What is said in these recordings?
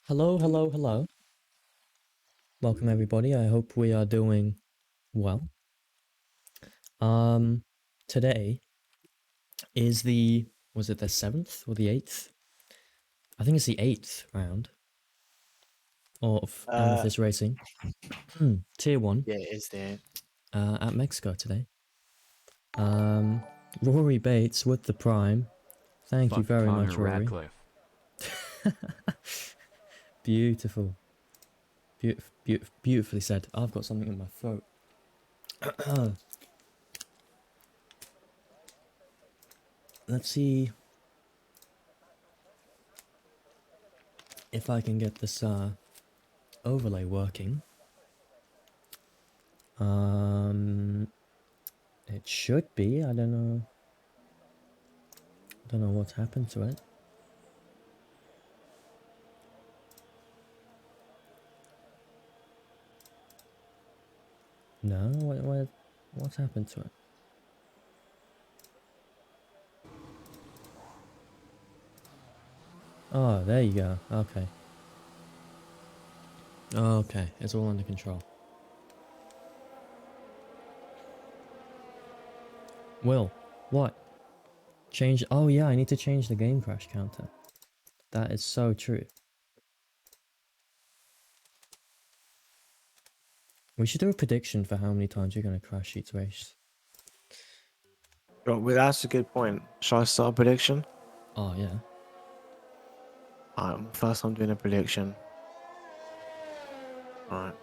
Hello, hello, hello. Welcome everybody. I hope we are doing well. Um Today is was it the 7th or the 8th? I think it's the 8th round of Uh, Amethyst Racing. Tier 1 yeah, it is there. at Mexico today. Um Rory Bates with the prime. Thank you Fuck very Connor much, Rory. Radcliffe. Beautiful. Beautifully said. I've got something in my throat. Let's see if I can get this overlay working. Um, it should be. I don't know. Don't know what's happened to it. No, what's happened to it? Oh, there you go. Okay. Okay, it's all under control. Will, what? Change. Oh yeah, I need to change the game crash counter. That is so true. We should do a prediction for how many times you're gonna crash each race. Well, that's a good point. Shall I start a prediction? Oh yeah. First I'm doing a prediction. Alright.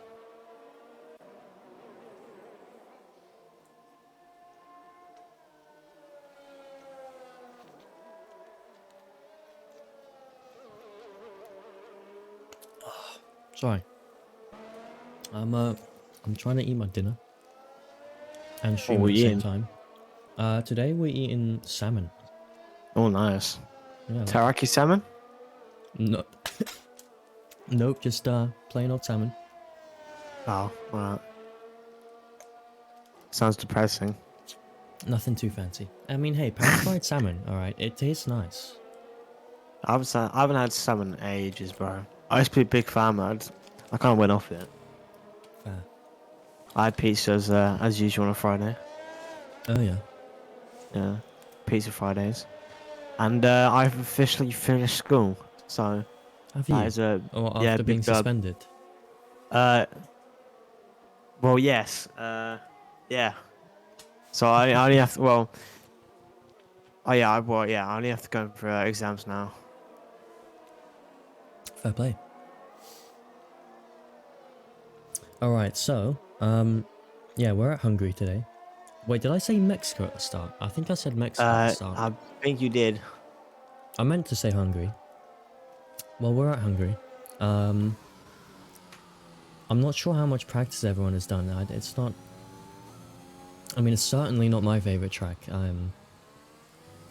Sorry. I'm trying to eat my dinner and Oh, stream at we're the same in. time. Today we're eating salmon. Oh, nice. Yeah, like Teriyaki salmon? no, nope, just plain old salmon. Oh, alright. Sounds depressing. Nothing too fancy. I mean, hey, pan fried salmon, all right, it tastes nice. I haven't had salmon in ages, bro. I used to be a big fan, man. I kind of went off it. Fair. I had pizzas as usual on a Friday. Oh yeah. Yeah, pizza Fridays. And I've officially finished school, so Have that you? is a Or yeah after being big dub. suspended? Uh, well, yes. Yeah. So I only have to, well, oh yeah, I only have to go for exams now. Fair play. All right, so yeah, we're at Hungary today. Wait, did I say Mexico at the start? I think I said Mexico at the start. I think you did. I meant to say Hungary. Well, we're at Hungary. Um, I'm not sure how much practice everyone has done. It's not. I mean, it's certainly not my favorite track.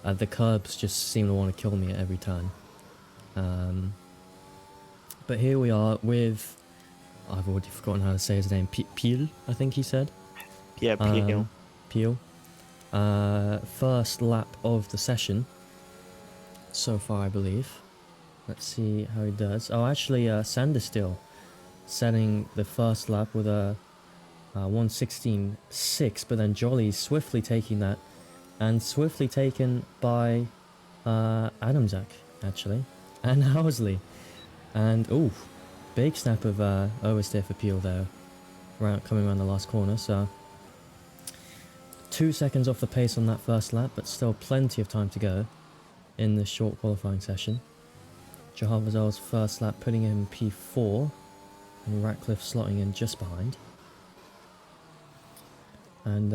The curbs just seem to want to kill me at every turn. But here we are with. I've already forgotten how to say his name. Peel, I think he said. Yeah, Peel. Peel. First lap of the session. So far, I believe. Let's see how he does. Oh, actually, Sanderstill setting the first lap with a 1:16.6, but then Jolly's swiftly taking that, and swiftly taken by Adamzak, actually, and Housley. And, ooh, big snap of oversteer for Peel there, coming around the last corner, so 2 seconds off the pace on that first lap, but still plenty of time to go in this short qualifying session. Jahavazal's first lap putting him P4, and Ratcliffe slotting in just behind. And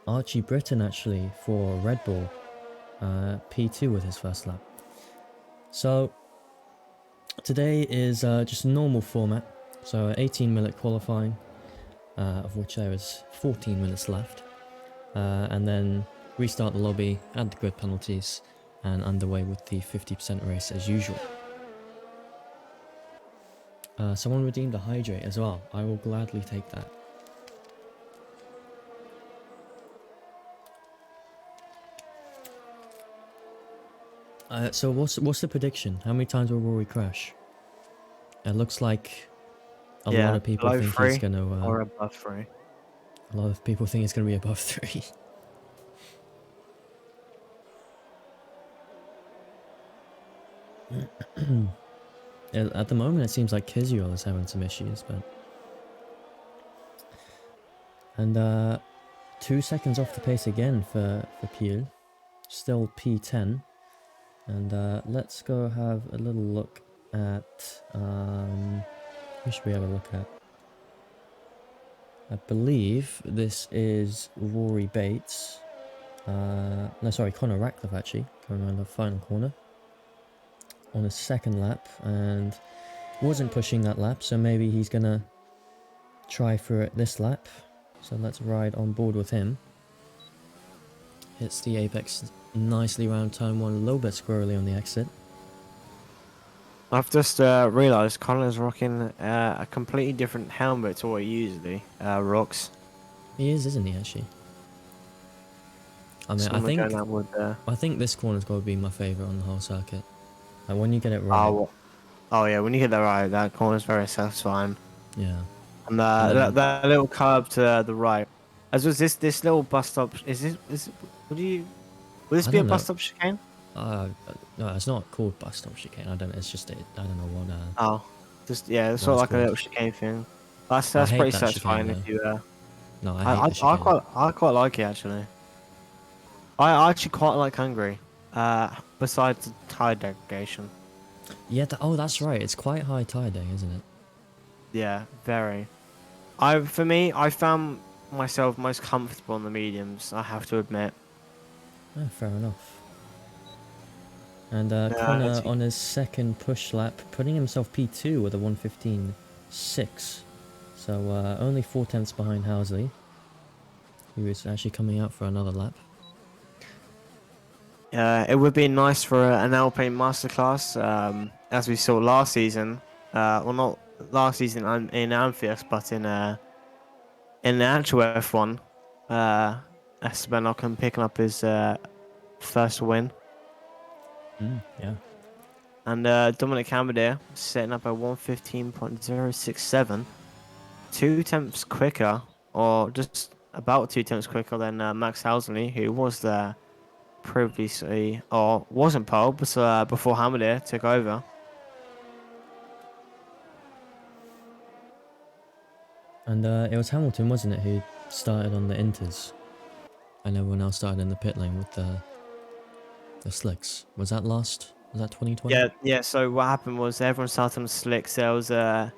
Archie Britton actually for Red Bull, P2 with his first lap. So today is just a normal format, so 18-minute qualifying, of which there is 14 minutes left, and then restart the lobby, add the grid penalties, and underway with the 50% race as usual. Someone redeemed a hydrate as well. I will gladly take that. So what's the prediction? How many times will Rory crash? It looks like a lot Yeah, of people below think he's 3 gonna. or above 3. A lot of people think it's gonna be above 3. At the moment, it seems like Kizuel is having some issues, but and 2 seconds off the pace again for Peel, still P10, and let's go have a little look at who should we have a look at? I believe this is Rory Bates. No, sorry, Connor Ratcliffe actually, going around the final corner on his second lap, and wasn't pushing that lap, so maybe he's gonna try for it this lap. So let's ride on board with him. Hits the apex nicely around turn 1, a little bit squirrely on the exit. I've just realised Connor's rocking a completely different helmet to what he usually rocks. He is, isn't he, actually? I mean, So I'm going out with I think this corner's got to be my favourite on the whole circuit. Like, when you get it right. oh yeah, when you get that right, that corner's very satisfying. Yeah. And And then, that little curve to the right. As was this little bus stop. Would this I be a don't bus know. stop chicane? No, it's not called bus stop chicane. I don't. It's just I don't know what. Oh, just yeah, it's What sort of it's like a called. little chicane thing. I That's hate pretty that chicane satisfying if though. you. No, I hate the I chicane. quite like it actually. I actually quite like Hungary. Besides the tire degradation. Yeah. Oh, that's right. It's quite high tide day, isn't it? Yeah, very. For me, I found myself most comfortable on the mediums. I have to admit. Oh, fair enough. And Yeah, Connor on his second push lap, putting himself P2 with a 1:15.6. So only 4 tenths behind Housley, who is actually coming out for another lap. it would be nice for an Alpine masterclass, as we saw last season. Well, not last season in Amethyst, but in the actual F1. Esteban Ocon picking up his first win. Yeah. And Dominic Hamadier setting up a 1:15.067, 2 tenths quicker, or just about 2 tenths quicker than Max Housley, who was there previously, or wasn't pole, but before Hamadier took over. And it was Hamilton, wasn't it, who started on the Inters, and everyone else started in the pit lane with the slicks. Was that 2020? Yeah. So what happened was everyone started on slicks. There was a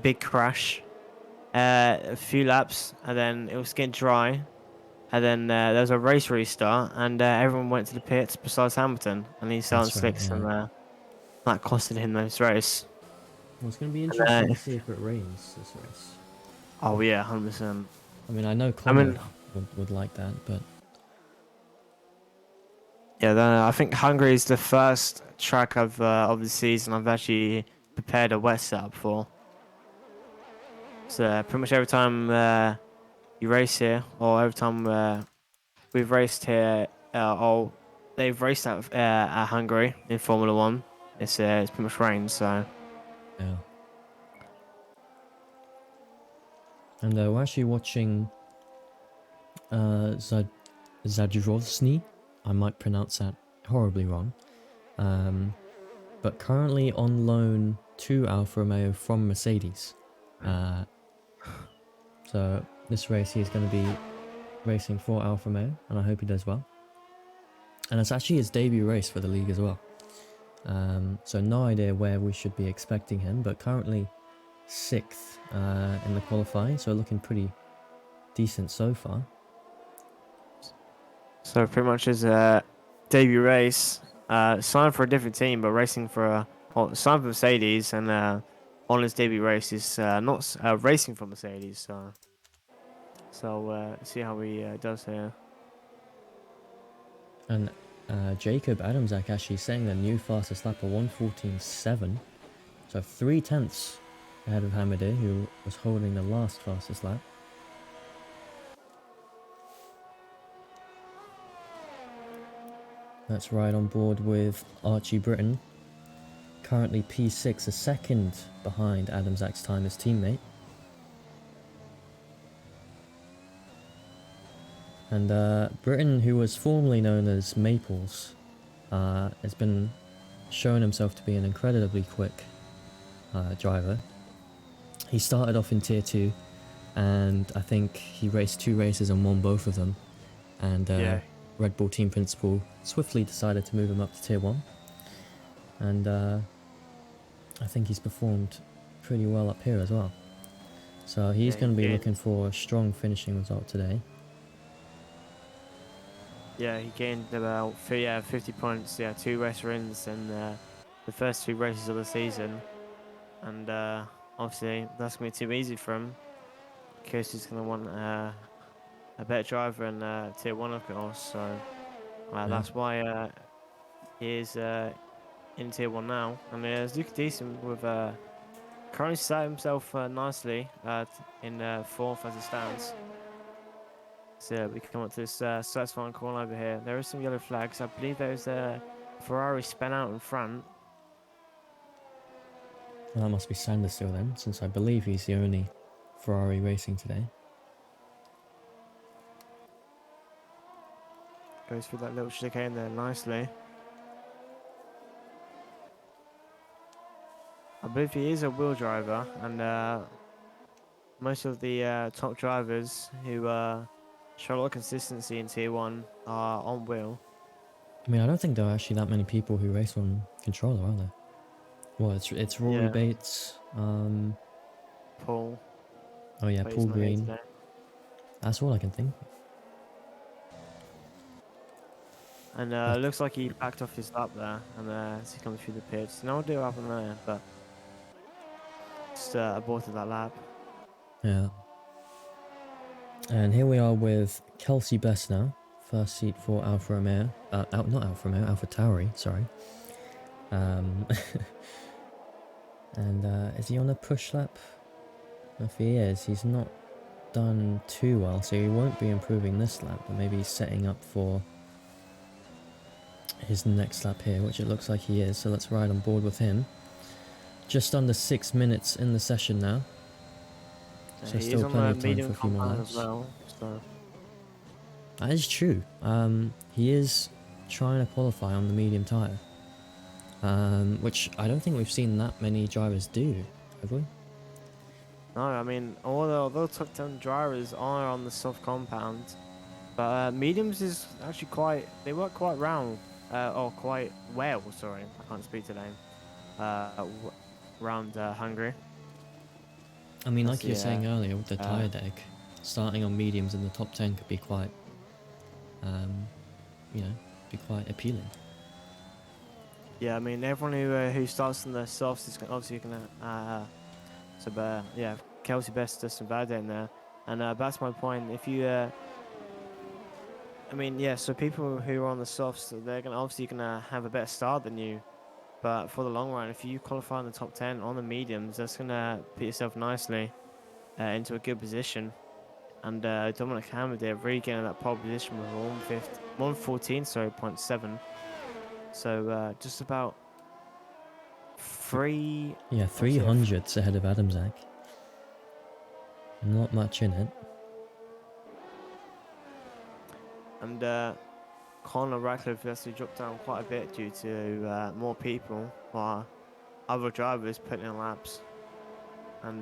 big crash, a few laps, and then it was getting dry. And then there was a race restart, and everyone went to the pits besides Hamilton, and he started on That's right. slicks, Yeah. and that costed him this race. Well, it's going to be And, interesting to see if it rains this race. oh yeah, 100%. I mean, I know I Connor mean, would like that, but yeah, I think Hungary is the first track of the season I've actually prepared a wet setup for. So pretty much every time you race here, or every time we've raced here, or they've raced at Hungary in Formula One, it's pretty much rained. So yeah. And we're actually watching Zadrozny. I might pronounce that horribly wrong. But currently on loan to Alfa Romeo from Mercedes. So this race he's going to be racing for Alfa Romeo, and I hope he does well. And it's actually his debut race for the league as well. So no idea where we should be expecting him, but currently 6th in the qualifying, so looking pretty decent so far. pretty much his debut race, signed for a different team, but racing for signed for Mercedes, and on his debut race is not racing for Mercedes. So see how he does here. And Jacob Adamczak actually setting the new fastest lap of 1:14.7, so 3 tenths ahead of Hamidi, who was holding the last fastest lap. Let's ride on board with Archie Britton. currently P6, a second behind Adam Zach's time, his teammate. And Britain, who was formerly known as Maples, has been shown himself to be an incredibly quick driver. He started off in Tier 2, and I think he raced 2 races and won both of them. And Yeah. Red Bull team principal swiftly decided to move him up to Tier 1. And I think he's performed pretty well up here as well. So he's Yeah, going to be he looking gained, for a strong finishing result today. yeah, he gained about 50 points, 2 race wins in the first 2 races of the season. And obviously, that's going to be too easy for him because he's going to want a better driver in Tier 1, of course. So Yeah. that's why he is in Tier 1 now. And he's looking decent with currently set himself nicely in 4th as it stands. So we come up to this satisfying corner over here. There are some yellow flags. I believe there's a Ferrari spun out in front. Well, that must be Sanders still then, since I believe he's the only Ferrari racing today. Goes through that little chicane there nicely. I believe he is a wheel driver, and most of the top drivers who show a lot of consistency in Tier 1 are on wheel. I mean, I don't think there are actually that many people who race on controller, are there? Well, it's Rory Yeah. Bates, Paul. oh yeah, But he's Paul not here Green. today. That's all I can think of. And it looks like he backed off his lap there, and as he comes through the pits. No idea what happened there, but just aborted that lap. Yeah. And here we are with Kelsey Best now. First seat for Alfa Romeo. Not Alfa Romeo, Alfa Tauri, sorry. And is he on a push lap? If he is, he's not done too well, so he won't be improving this lap, but maybe he's setting up for his next lap here, which it looks like he is, so let's ride on board with him. Just under 6 minutes in the session now. So He is still on plenty the of time medium for a few more compound laps. as well. So That is true. He is trying to qualify on the medium tyre. Which I don't think we've seen that many drivers do, have we? no, I mean, although top 10 drivers are on the soft compound, but mediums is actually they work quite round, or quite well, sorry, I can't speak today, around Hungary. I mean, That's like you were saying earlier with the uh, tyre deck, starting on mediums in the top 10 could be quite, be quite appealing. Yeah, I mean, everyone who starts in the softs is obviously gonna yeah, Kelsey Best does some bad in there, and that's my point. If you I mean, yeah, so people who are on the softs, they're gonna have a better start than you. But for the long run, if you qualify in the top 10 on the mediums, that's gonna put yourself nicely into a good position. And Dominic Hammer there really getting that pole position with 114, sorry, 0.7. So just about three. Yeah, 300s ahead of Adam Zach. Not much in it. And Conor Radcliffe actually dropped down quite a bit due to more people, while other drivers putting in laps. And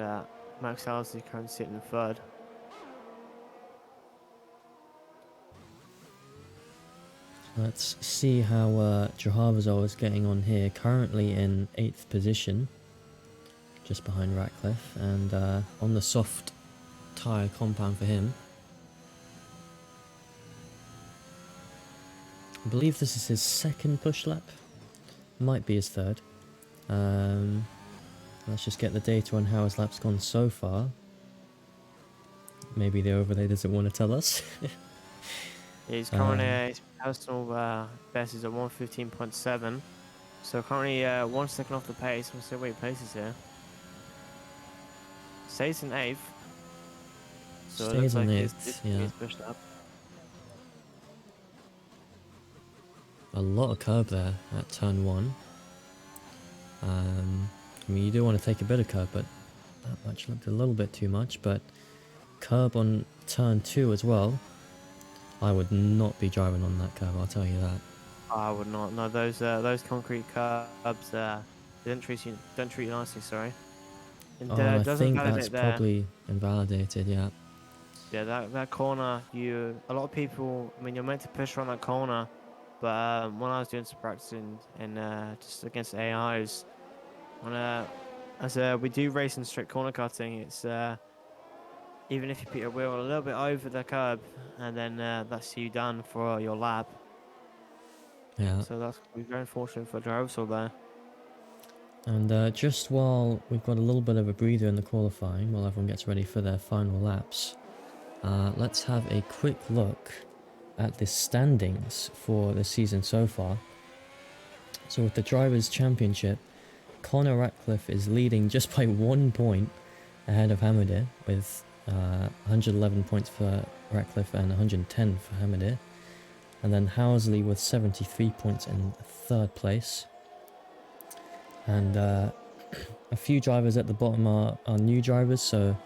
Max Halsey currently sitting in third. Let's see how Jahavazol is getting on here. Currently in 8th position, just behind Ratcliffe, and on the soft tyre compound for him. I believe this is his second push lap. Might be his third. Let's just get the data on how his lap's gone so far. Maybe the overlay doesn't want to tell us. He's currently his personal best is at 115.7. So currently 1 second off the pace. We'll see where he places here. Stays in 8th. So Stays it looks in like 8th, yeah. he's pushed up. A lot of curb there at turn 1. I mean, you do want to take a bit of curb, but that much looked a little bit too much. But curb on turn 2 as well. I would not be driving on that curb, I'll tell you that. I would not. No, those concrete curbs, they don't treat you nicely. Sorry, and Oh, I doesn't think that's validate there. probably invalidated, yeah. Yeah, that corner, a lot of people. I mean, you're meant to push around that corner, but when I was doing some practicing and just against AIs, when as we do race in strict corner cutting, it's even if you put your wheel a little bit over the curb, and then that's you done for your lap. Yeah. So that's gonna be very unfortunate for Drosel there. And just while we've got a little bit of a breather in the qualifying, while everyone gets ready for their final laps, let's have a quick look at the standings for the season so far. So with the Drivers' Championship, Connor Ratcliffe is leading just by 1 point ahead of Hamadir, with 111 points for Ratcliffe and 110 for Hamadir. And then Housley with 73 points in 3rd place. And a few drivers at the bottom are new drivers, so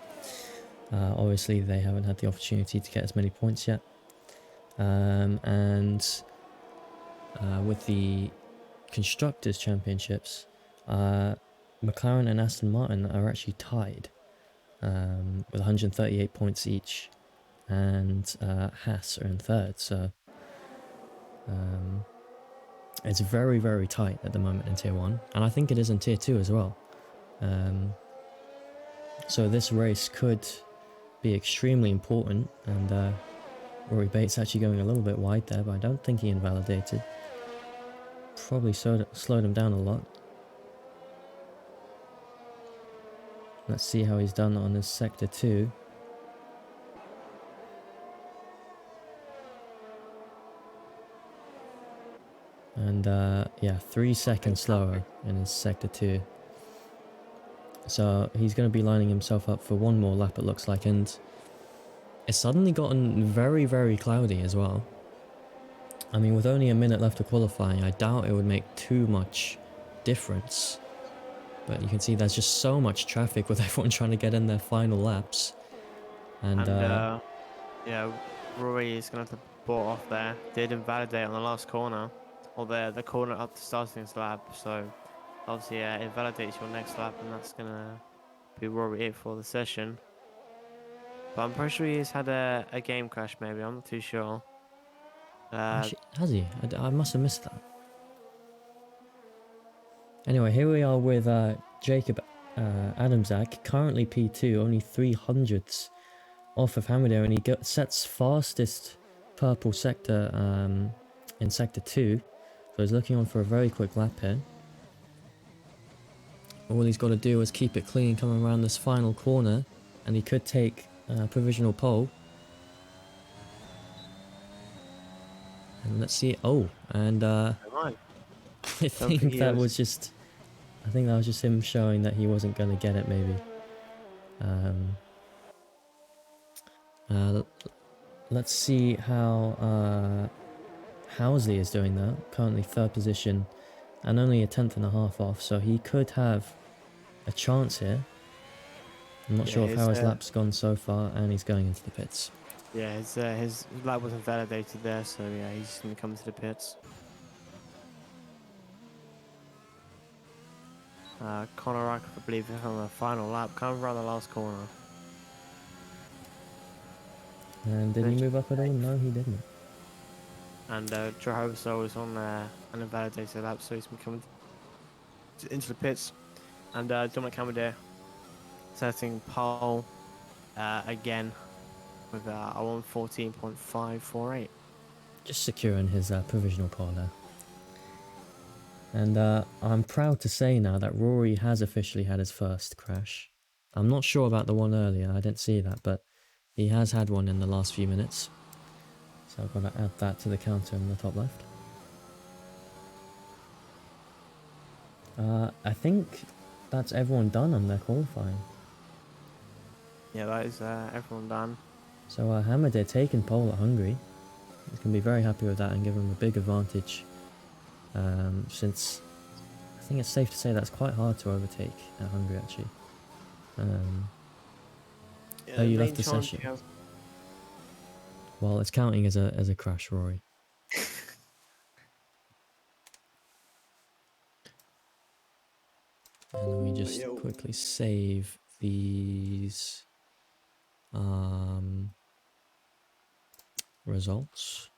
obviously they haven't had the opportunity to get as many points yet. And with the Constructors' Championships, McLaren and Aston Martin are actually tied with 138 points each, and Haas are in 3rd, so it's very, very tight at the moment in Tier 1, and I think it is in Tier 2 as well. So this race could be extremely important, and Rory Bates actually going a little bit wide there, but I don't think he invalidated. Probably slowed him down a lot. Let's see how he's done on this Sector 2. And yeah, 3 seconds slower in his Sector 2. So he's going to be lining himself up for one more lap, it looks like, and it's suddenly gotten very, very cloudy as well. I mean, with only a minute left of qualifying, I doubt it would make too much difference. But you can see there's just so much traffic with everyone trying to get in their final laps. And Yeah, Rory is going to have to bought off there. Did invalidate on the last corner, or the corner up to starting his lap. So obviously, yeah, it validates your next lap, and that's going to be Rory it for the session. But I'm pretty sure he's had a game crash, maybe. I'm not too sure. actually, has he? I must have missed that. Anyway, here we are with Jacob Adamczak, currently P2, only 300ths off of Hamadir, and he sets fastest purple sector in Sector 2, so he's looking on for a very quick lap here. All he's got to do is keep it clean coming around this final corner, and he could take provisional pole. And let's see. Oh, and I think that was just him showing that he wasn't going to get it, maybe. Let's see how Housley is doing though. Currently 3rd position and only a 10th and a half off, so he could have a chance here. I'm not sure how his lap's gone so far, and he's going into the pits. Yeah, his lap wasn't validated there, so yeah, he's going to come to the pits. Connor Rackford, I believe, is on the final lap, coming around the last corner. And did he move up at all? No, he didn't. And Jehovah is on an invalidated lap, so he's been coming into the pits. And Dominic Hamadir setting pole again with a 114.548. Just securing his provisional pole there. And I'm proud to say now that Rory has officially had his first crash. I'm not sure about the one earlier, I didn't see that, but he has had one in the last few minutes. So I've got to add that to the counter in the top left. I think that's everyone done on their qualifying. Yeah, that is everyone done. So Hamadir taking pole at Hungary. He's going to be very happy with that and give him a big advantage. Since I think it's safe to say that's quite hard to overtake at Hungary, actually. Yeah, Oh, the you main left the chance session. you have. Well, it's counting as a crash, Rory. And let me just Yeah. quickly save these results.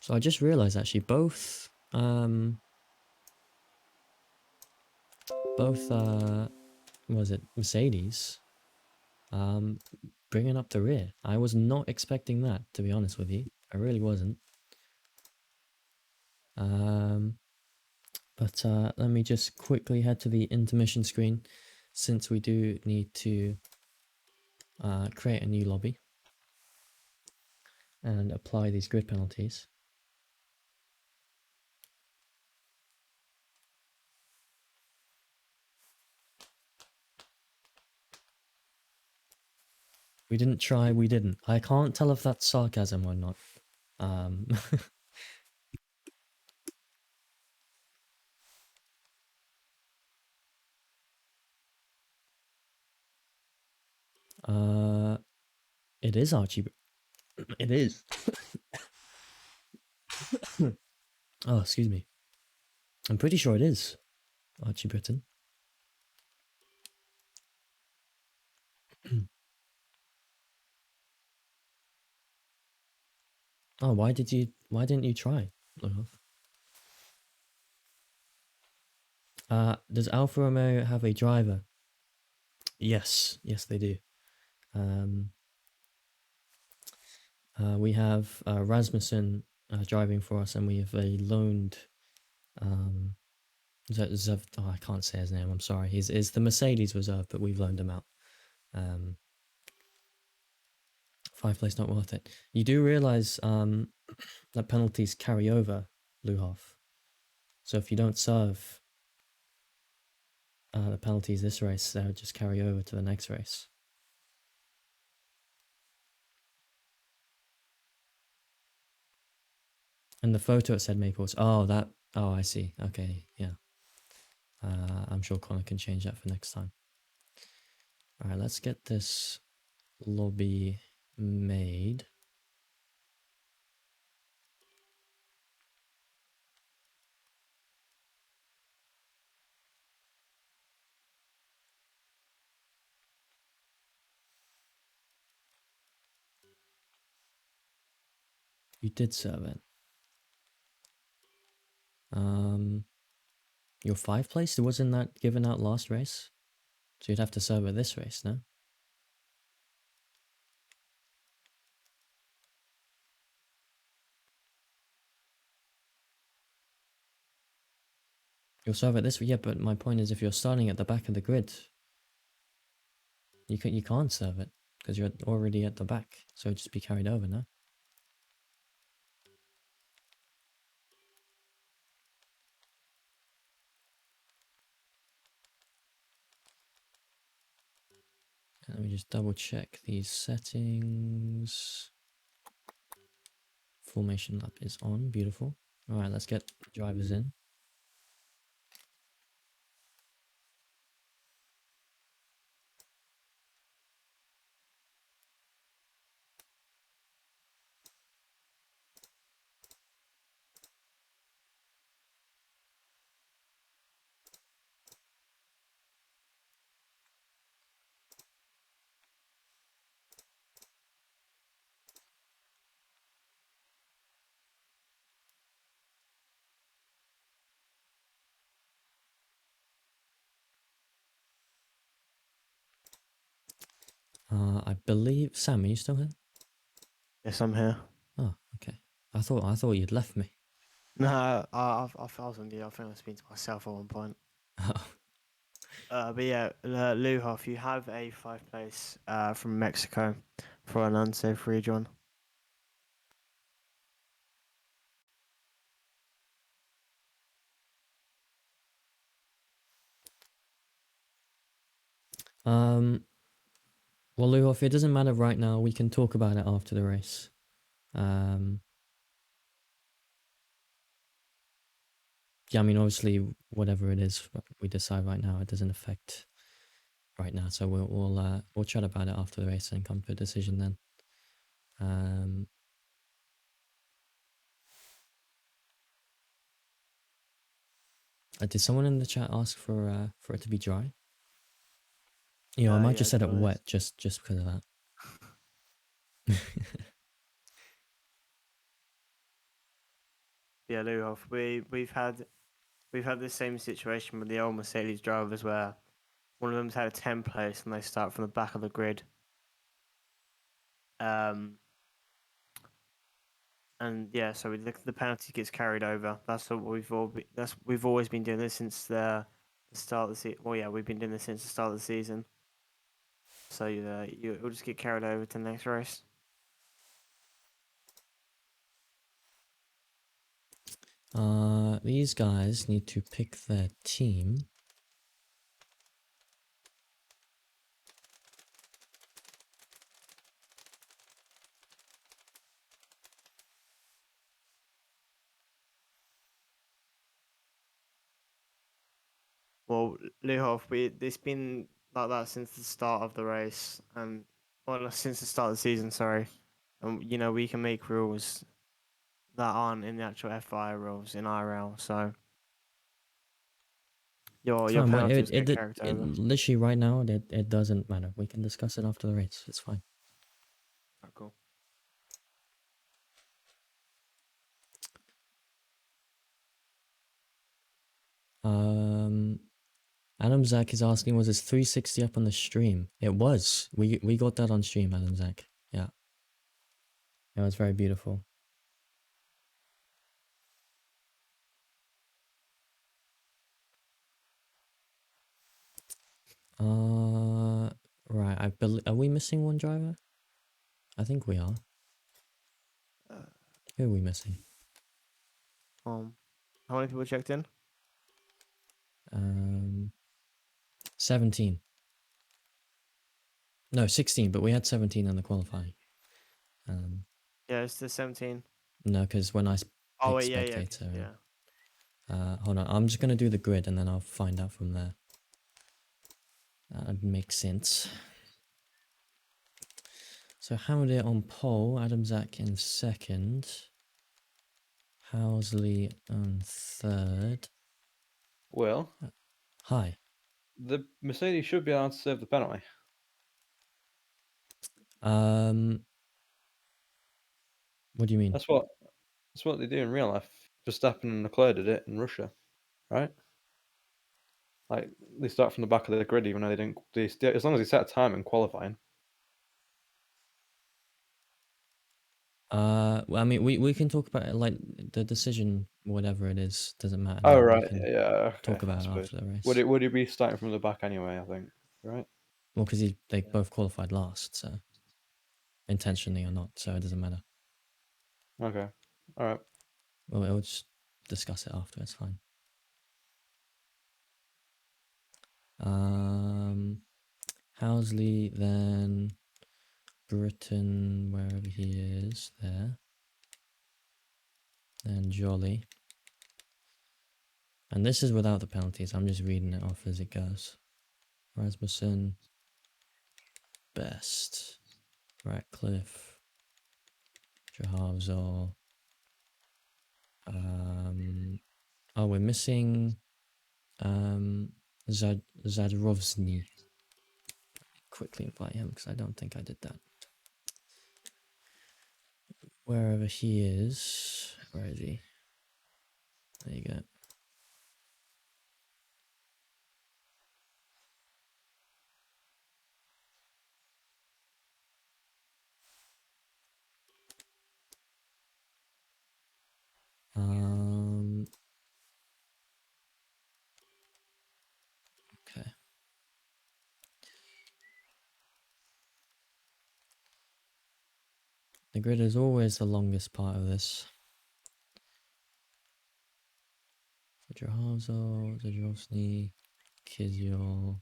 So I just realized actually both was it Mercedes bringing up the rear. I was not expecting that, to be honest with you. I really wasn't. But let me just quickly head to the intermission screen, since we do need to create a new lobby and apply these grid penalties. We didn't try, we didn't. I can't tell if that's sarcasm or not. Um, it is Archie. It is. Oh, excuse me. I'm pretty sure it is Archie Britton. Oh, why didn't you try? Does Alfa Romeo have a driver? Yes, they do. We have Rasmussen driving for us, and we have a loaned I can't say his name. I'm sorry. He's the Mercedes reserve, but we've loaned him out. 5th place not worth it. You do realize that penalties carry over, Luhoff. So if you don't serve the penalties this race, they'll just carry over to the next race. And the photo it said Maples. Oh, that. Oh, I see. Okay, yeah. I'm sure Connor can change that for next time. All right, let's get this lobby made. You did serve it. Your 5th place, wasn't that given out last race? So you'd have to serve it this race, no? You'll serve it this, yeah. But my point is, if you're starting at the back of the grid, you can't serve it because you're already at the back. So it'd just be carried over, no? Let me just double check these settings. Formation lap is on. Beautiful. All right, let's get drivers in. I believe Sam, are you still here? Yes, I'm here. Oh, okay. I thought you'd left me. No, I felt on you. I think I was speaking to myself at one point. But yeah, Luhoff, you have a 5th place from Mexico for an unsafe rejoin. Well, Luhoff, it doesn't matter right now. We can talk about it after the race. Um, yeah, I mean, obviously, whatever it is we decide right now, it doesn't affect right now. So we'll chat about it after the race and come to a decision then. Um, did someone in the chat ask for it to be dry? You know, I might Yeah, just to set be it wet honest. just because of that. Yeah, Luhoff, we've had the same situation with the old Mercedes drivers where one of them's had a 10 place and they start from the back of the grid. Um, and yeah, so the penalty gets carried over. That's what we've always been doing this since the start of the season. Well, yeah, we've been doing this since the start of the season. So it'll just get carried over to the next race. These guys need to pick their team. Well, Luhoff, it's been like that since the start of the race, and well, since the start of the season. Sorry, and we can make rules that aren't in the actual FI rules in IRL. So your It's your fine. But penalties get carried it over. literally right now it doesn't matter. We can discuss it after the race. It's fine. Oh, cool. Um, Adam Zach is asking, was his 360 up on the stream? It was. We got that on stream, Adam Zach. Yeah, it was very beautiful. Right. Are we missing one driver? I think we are. Uh, Who are we missing? um, how many people checked in? 17. No, 16. But we had 17 in the qualifying. Yeah, it's the 17. No, because when I Oh pick wait, yeah, spectator, yeah. hold on. I'm just gonna do the grid and then I'll find out from there. That makes sense. So Hamid on pole, Adam Zach in second, Housley on third. Well, Hi. the Mercedes should be able to save the penalty. Um, what do you mean? That's what they do in real life. Verstappen and Leclerc did it in Russia, right? Like they start from the back of the grid, even though they didn't. As long as they set a time in qualifying. Well, I mean, we can talk about it, like the decision, whatever it is, doesn't matter Oh now. We right, can yeah, okay, talk I about it suppose. after the Would race. it be starting from the back anyway? I think, right? Well, because they both qualified last, so intentionally or not, so it doesn't matter. Okay, all right. Well, we'll just discuss it after. It's fine. Housley, then Britain, wherever he is, there. Then Jolly. And this is without the penalties. I'm just reading it off as it goes. Rasmussen, Best, Ratcliffe, Jahavzor. Oh, we're missing Zadrovsny. Quickly invite him because I don't think I did that. Wherever he is, where is he? There you go. Okay. The grid is always the longest part of this. Jahavzor, Zadrovsny, Kizio.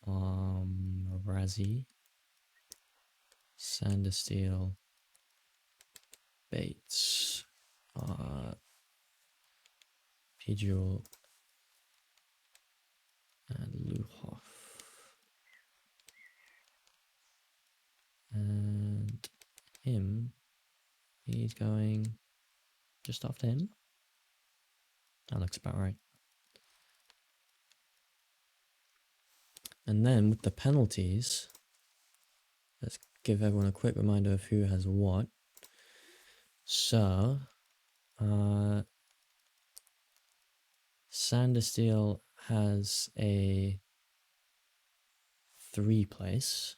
Razzie, Sander Steel, Bates, Pidgeot, and Luhoff. And him, he's going just after him. That looks about right. And then with the penalties, let's give everyone a quick reminder of who has what. So, Sandersteel has a 3 place.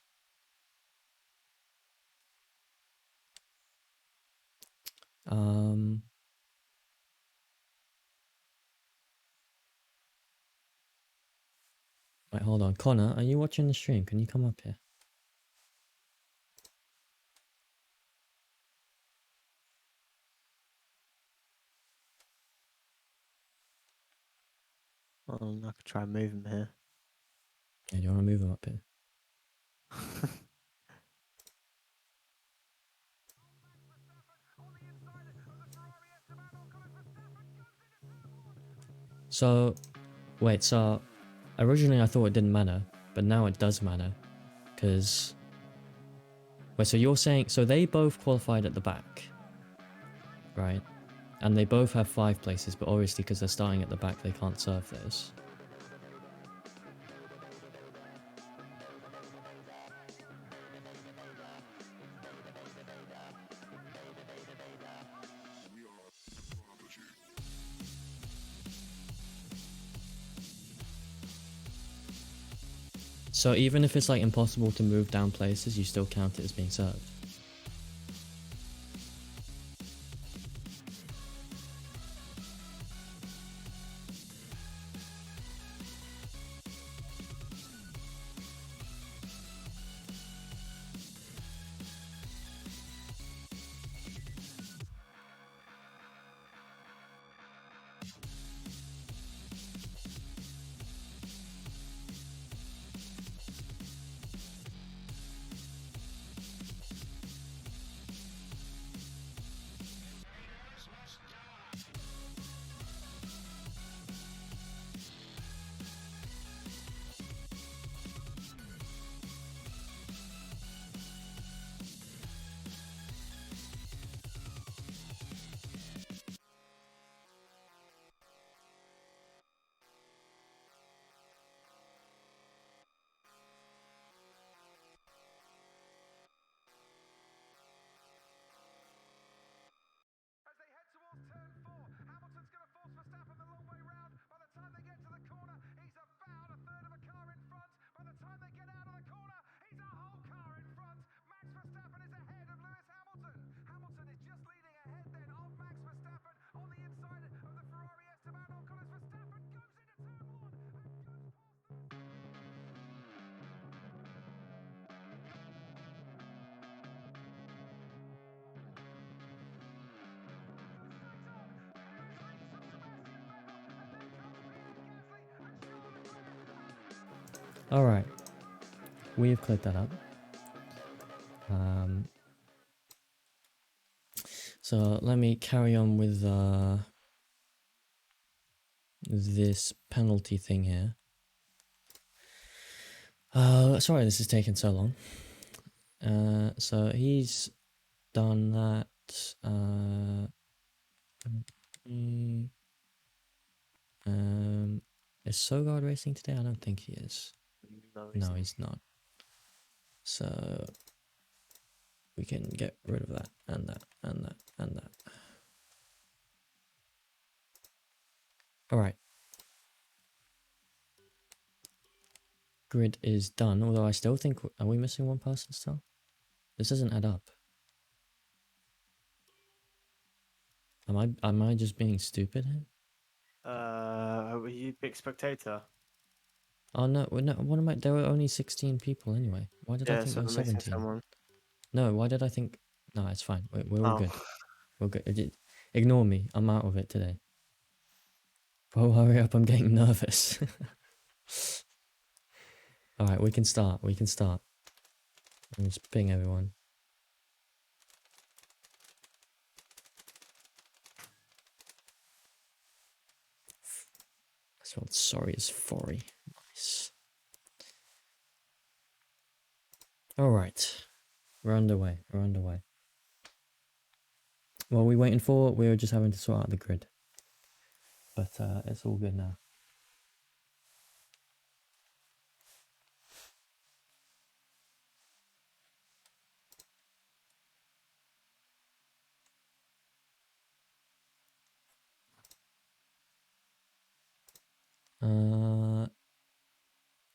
Wait, hold on. Connor, are you watching the stream? Can you come up here? I could try and move him here. Yeah, do you want to move him up here? So, wait, so originally I thought it didn't matter, but now it does matter. Because, wait, so you're saying, so they both qualified at the back, right? And they both have 5 places, but obviously because they're starting at the back, they can't serve those. So even if it's like impossible to move down places, you still count it as being served. As they head towards turn 4, Hamilton's going to force Verstappen the long way round. By the time they get to the corner, he's about a third of a car in front. By the time they get out of the corner, he's a whole car in front. Max Verstappen is ahead of Lewis Hamilton. Hamilton is just leading ahead then of Max Verstappen on the inside of the Ferrari Esteban Ocon as Verstappen goes into turn 1 and goes past the... Alright, we've cleared that up. So let me carry on with this penalty thing here. Sorry this is taking so long. So he's done that. Is Sogard racing today? I don't think he is. No, he's not. So we can get rid of that and that and that and that. Alright. Grid is done, although I still think... Are we missing one person still? This doesn't add up. Am I just being stupid here? Were you big spectator? Oh no, no, what am I? There were only 16 people anyway. Why did I Yeah, think so there were we're missing 17? someone. No, why did I think... No, it's fine. We're all Oh. good. We're good. Ignore me. I'm out of it today. Bro, hurry up. I'm getting nervous. Alright, we can start. We can start. Let me just ping everyone. I spelled sorry as forry. Nice. Alright. We're underway. We're underway. What are we waiting for? We were just having to sort out the grid. But it's all good now.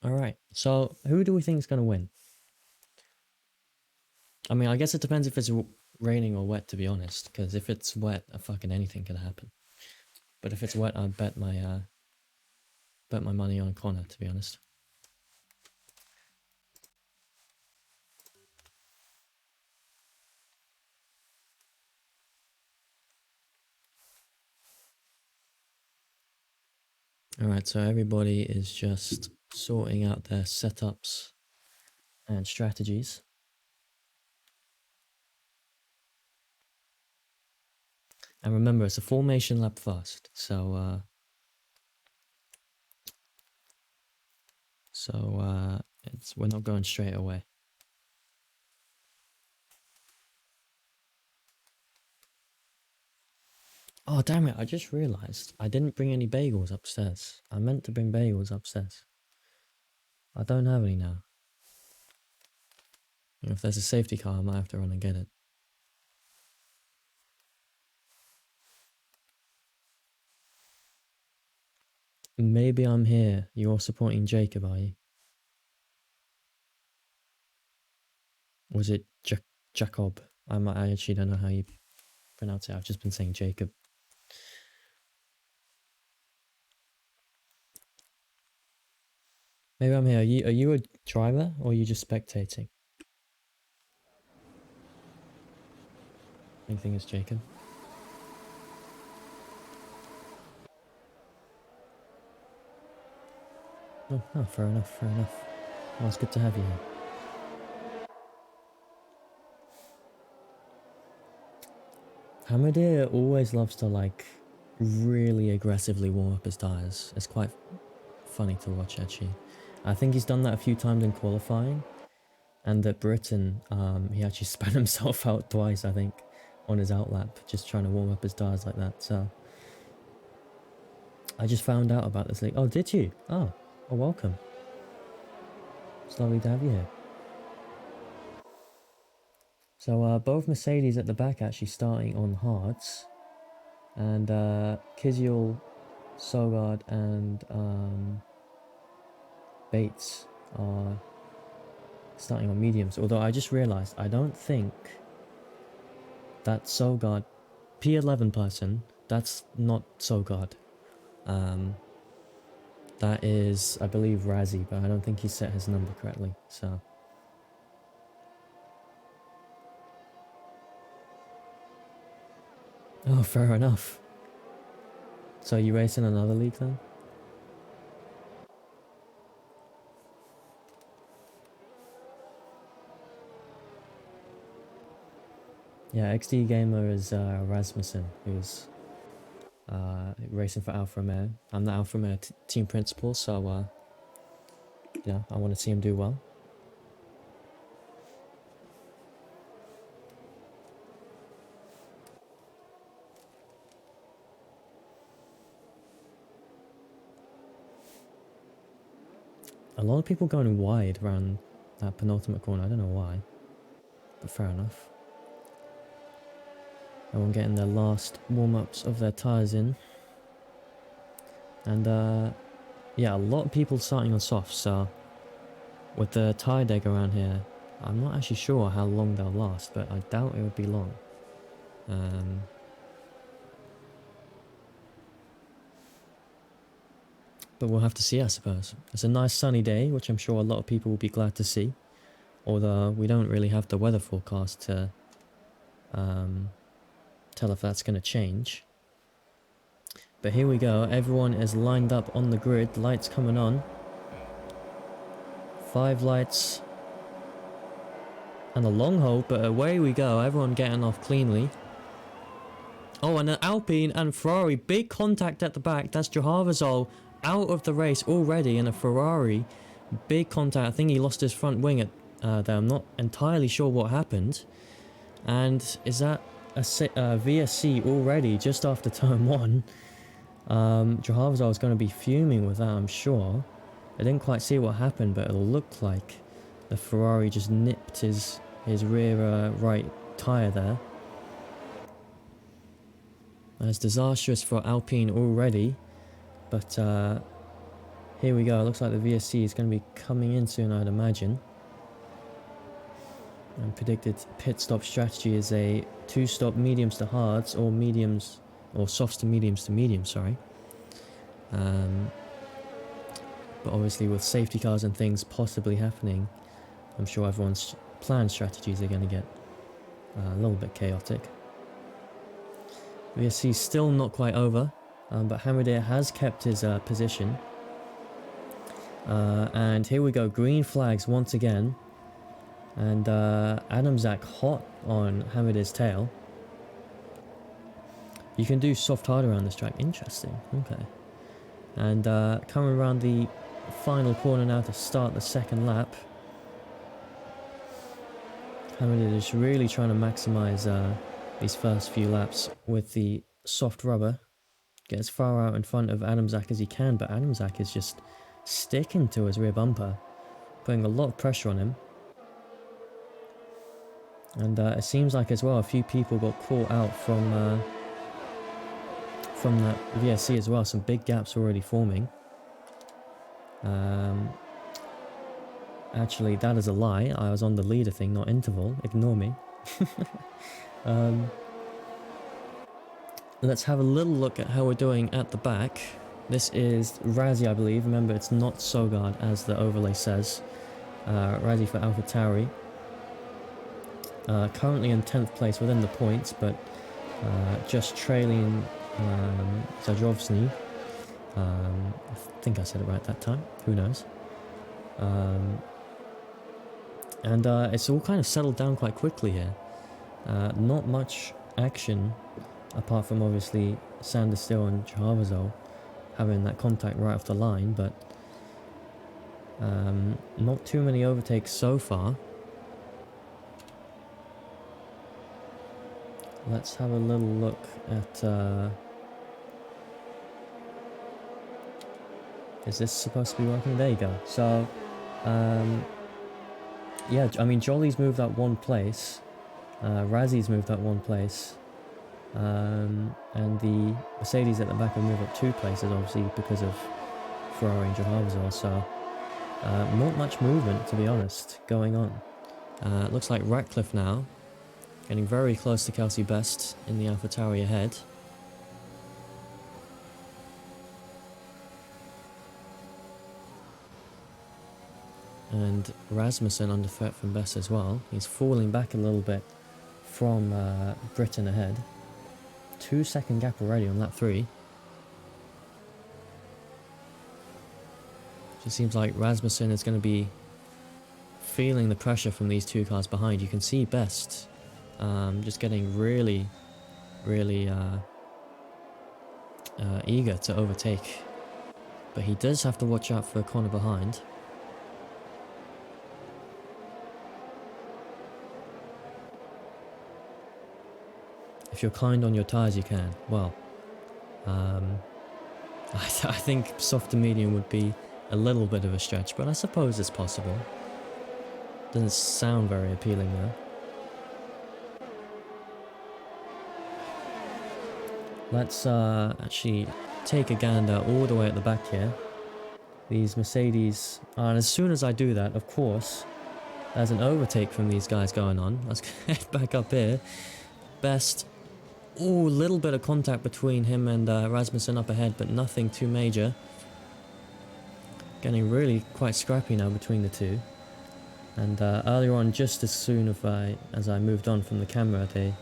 Alright. So, who do we think is going to win? I mean, I guess it depends if it's raining or wet, to be honest. Because if it's wet, fucking anything can happen. But if it's wet, I'd bet my money on Connor, to be honest. Alright, so everybody is just sorting out their setups and strategies. And remember, it's a formation lap first, so we're not going straight away. Oh damn it! I just realised I didn't bring any bagels upstairs. I meant to bring bagels upstairs. I don't have any now. You know, if there's a safety car, I might have to run and get it. Maybe I'm here. You're supporting Jacob, are you? Was it Jacob? I actually don't know how you pronounce it. I've just been saying Jacob. Maybe I'm here. Are you a driver or are you just spectating? I think it's Jacob. Oh, fair enough, fair enough. Well, it's good to have you here. Hamadir always loves to, like, really aggressively warm up his tyres. It's quite funny to watch, actually. I think he's done that a few times in qualifying. And at Britain, he actually spat himself out twice, I think, on his outlap, just trying to warm up his tyres like that. So, I just found out about this. Like, oh, did you? Oh, welcome. It's lovely to have you here. So, both Mercedes at the back actually starting on hards. And Kizyul, Sogard, and Bates are starting on mediums. Although I just realised, I don't think that Sogard, P11 person, that's not Sogard. That is, I believe, Razzie, but I don't think he set his number correctly, so... Oh, fair enough. So you race in another league then? Yeah, XD Gamer is Rasmussen, who's racing for Alfa Romeo. I'm the Alfa Romeo team principal, so yeah, I want to see him do well. A lot of people going wide around that penultimate corner. I don't know why, but fair enough. Everyone getting their last warm-ups of their tyres in. And yeah, a lot of people starting on softs, so with the tyre deck around here, I'm not actually sure how long they'll last, but I doubt it would be long. But we'll have to see, I suppose. It's a nice sunny day, which I'm sure a lot of people will be glad to see. Although we don't really have the weather forecast to tell if that's going to change. But here we go. Everyone is lined up on the grid. Lights coming on 5 lights. And a long hold, but away we go. Everyone getting off cleanly. Oh, and an Alpine and Ferrari. Big contact at the back. That's Jahavazol out of the race already in a Ferrari. Big contact. I think he lost his front wing at there. I'm not entirely sure what happened. And is that a VSC already just after turn 1? Jahavazol is going to be fuming with that, I'm sure. I didn't quite see what happened, but it looked like the Ferrari just nipped his rear right tyre there. That's disastrous for Alpine already, but here we go. It looks like the VSC is going to be coming in soon, I'd imagine. And predicted pit stop strategy is a 2-stop mediums to hards, or mediums, or softs to mediums, sorry. But obviously with safety cars and things possibly happening, I'm sure everyone's planned strategies are going to get a little bit chaotic. VSC still not quite over, but Hammerdeer has kept his position. And here we go, green flags once again. And Adam Zak hot on Hammerdeer's tail. You can do soft hard around this track, interesting, okay. And coming around the final corner now to start the second lap. Hammerdeer is really trying to maximise these first few laps with the soft rubber. Get as far out in front of Adam Zak as he can, but Adam Zak is just sticking to his rear bumper, putting a lot of pressure on him. And it seems like as well a few people got caught out from that VSC as well. Some big gaps already forming. Actually, that is a lie. I was on the leader thing, not interval. Ignore me. Let's have a little look at how we're doing at the back. This is Razzie, I believe. Remember, it's not Sogard, as the overlay says. Razzie for AlphaTauri. Currently in 10th place within the points, but just trailing Zajovsny. I think I said it right that time. Who knows? And it's all kind of settled down quite quickly here. Not much action, apart from obviously Sander Still and Jahavazol having that contact right off the line, but not too many overtakes so far. Let's have a little look at... is this supposed to be working? There you go. So, yeah, I mean, Jolly's moved up 1 place. Razzie's moved up 1 place. And the Mercedes at the back have moved up 2 places, obviously, because of Ferrari and Jahavazol. So, not much movement, to be honest, going on. It looks like Ratcliffe now, getting very close to Kelsey Best in the AlphaTauri ahead. And Rasmussen under threat from Best as well. He's falling back a little bit from Britain ahead. 2-second gap already on lap 3. It seems like Rasmussen is going to be feeling the pressure from these 2 cars behind. You can see Best just getting really eager to overtake. But he does have to watch out for a corner behind. If you're kind on your tyres, you can. Well, I think soft to medium would be a little bit of a stretch, but I suppose it's possible. Doesn't sound very appealing though. Let's actually take a gander all the way at the back here. These Mercedes, and as soon as I do that, of course, there's an overtake from these guys going on. Let's head back up here. Best. Ooh, a little bit of contact between him and Rasmussen up ahead, but nothing too major. Getting really quite scrappy now between the two. And earlier on, just as soon as I moved on from the camera, they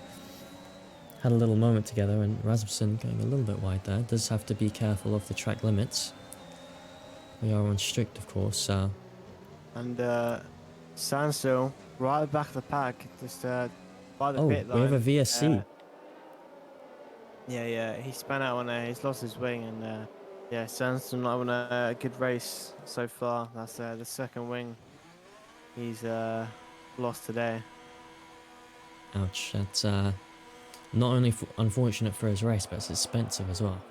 had a little moment together, and Rasmussen going a little bit wide there. Does have to be careful of the track limits. We are on strict, of course, so And Standstill, right at the back of the pack, just by the Oh, pit we have a line. VSC. Yeah, he spun out on he's lost his wing, and yeah, Standstill not having a good race so far. That's the second wing he's lost today. Ouch, that's not only unfortunate for his race, but it's expensive as well.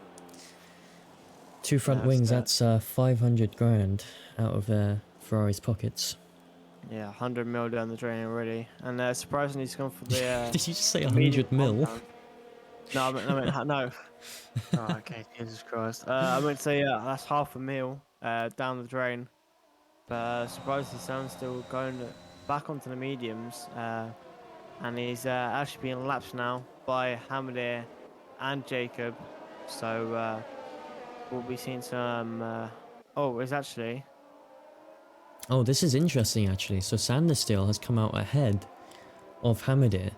Two front wings, that's 500 grand out of Ferrari's pockets. Yeah, 100 mil down the drain already, and surprisingly, he's gone for the. Did you just say medium 100 mil? compound. No, no. Oh, okay, Jesus Christ. I meant to say, yeah, that's half a mil down the drain. But surprisingly, Sam's still going back onto the mediums, and he's actually being lapped now by Hamadir and Jacob. So we'll be seeing some. Oh, it's actually. Oh, this is interesting actually. So Sanderstill has come out ahead of Hamadir.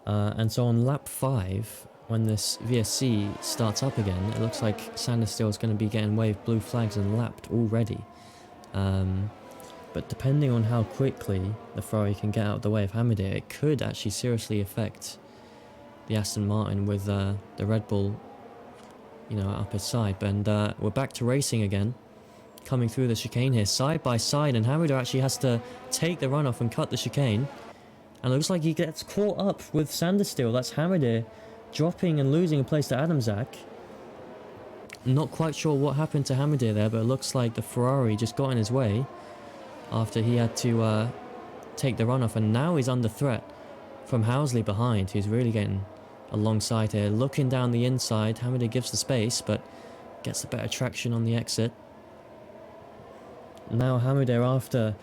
And so on lap 5, when this VSC starts up again, it looks like Sanderstill is going to be getting waved blue flags and lapped already. But depending on how quickly the Ferrari can get out of the way of Hamadir, it could actually seriously affect the Aston Martin with the Red Bull, you know, up his side. And we're back to racing again, coming through the chicane here, side by side, and Hamadir actually has to take the runoff and cut the chicane. And it looks like he gets caught up with Sanderstill. That's Hamadir dropping and losing a place to Adamzak. Not quite sure what happened to Hamadir there, but it looks like the Ferrari just got in his way after he had to take the runoff. And now he's under threat from Housley behind, who's really getting alongside here. Looking down the inside, Hamadir gives the space, but gets the better traction on the exit. Now Hamadir, after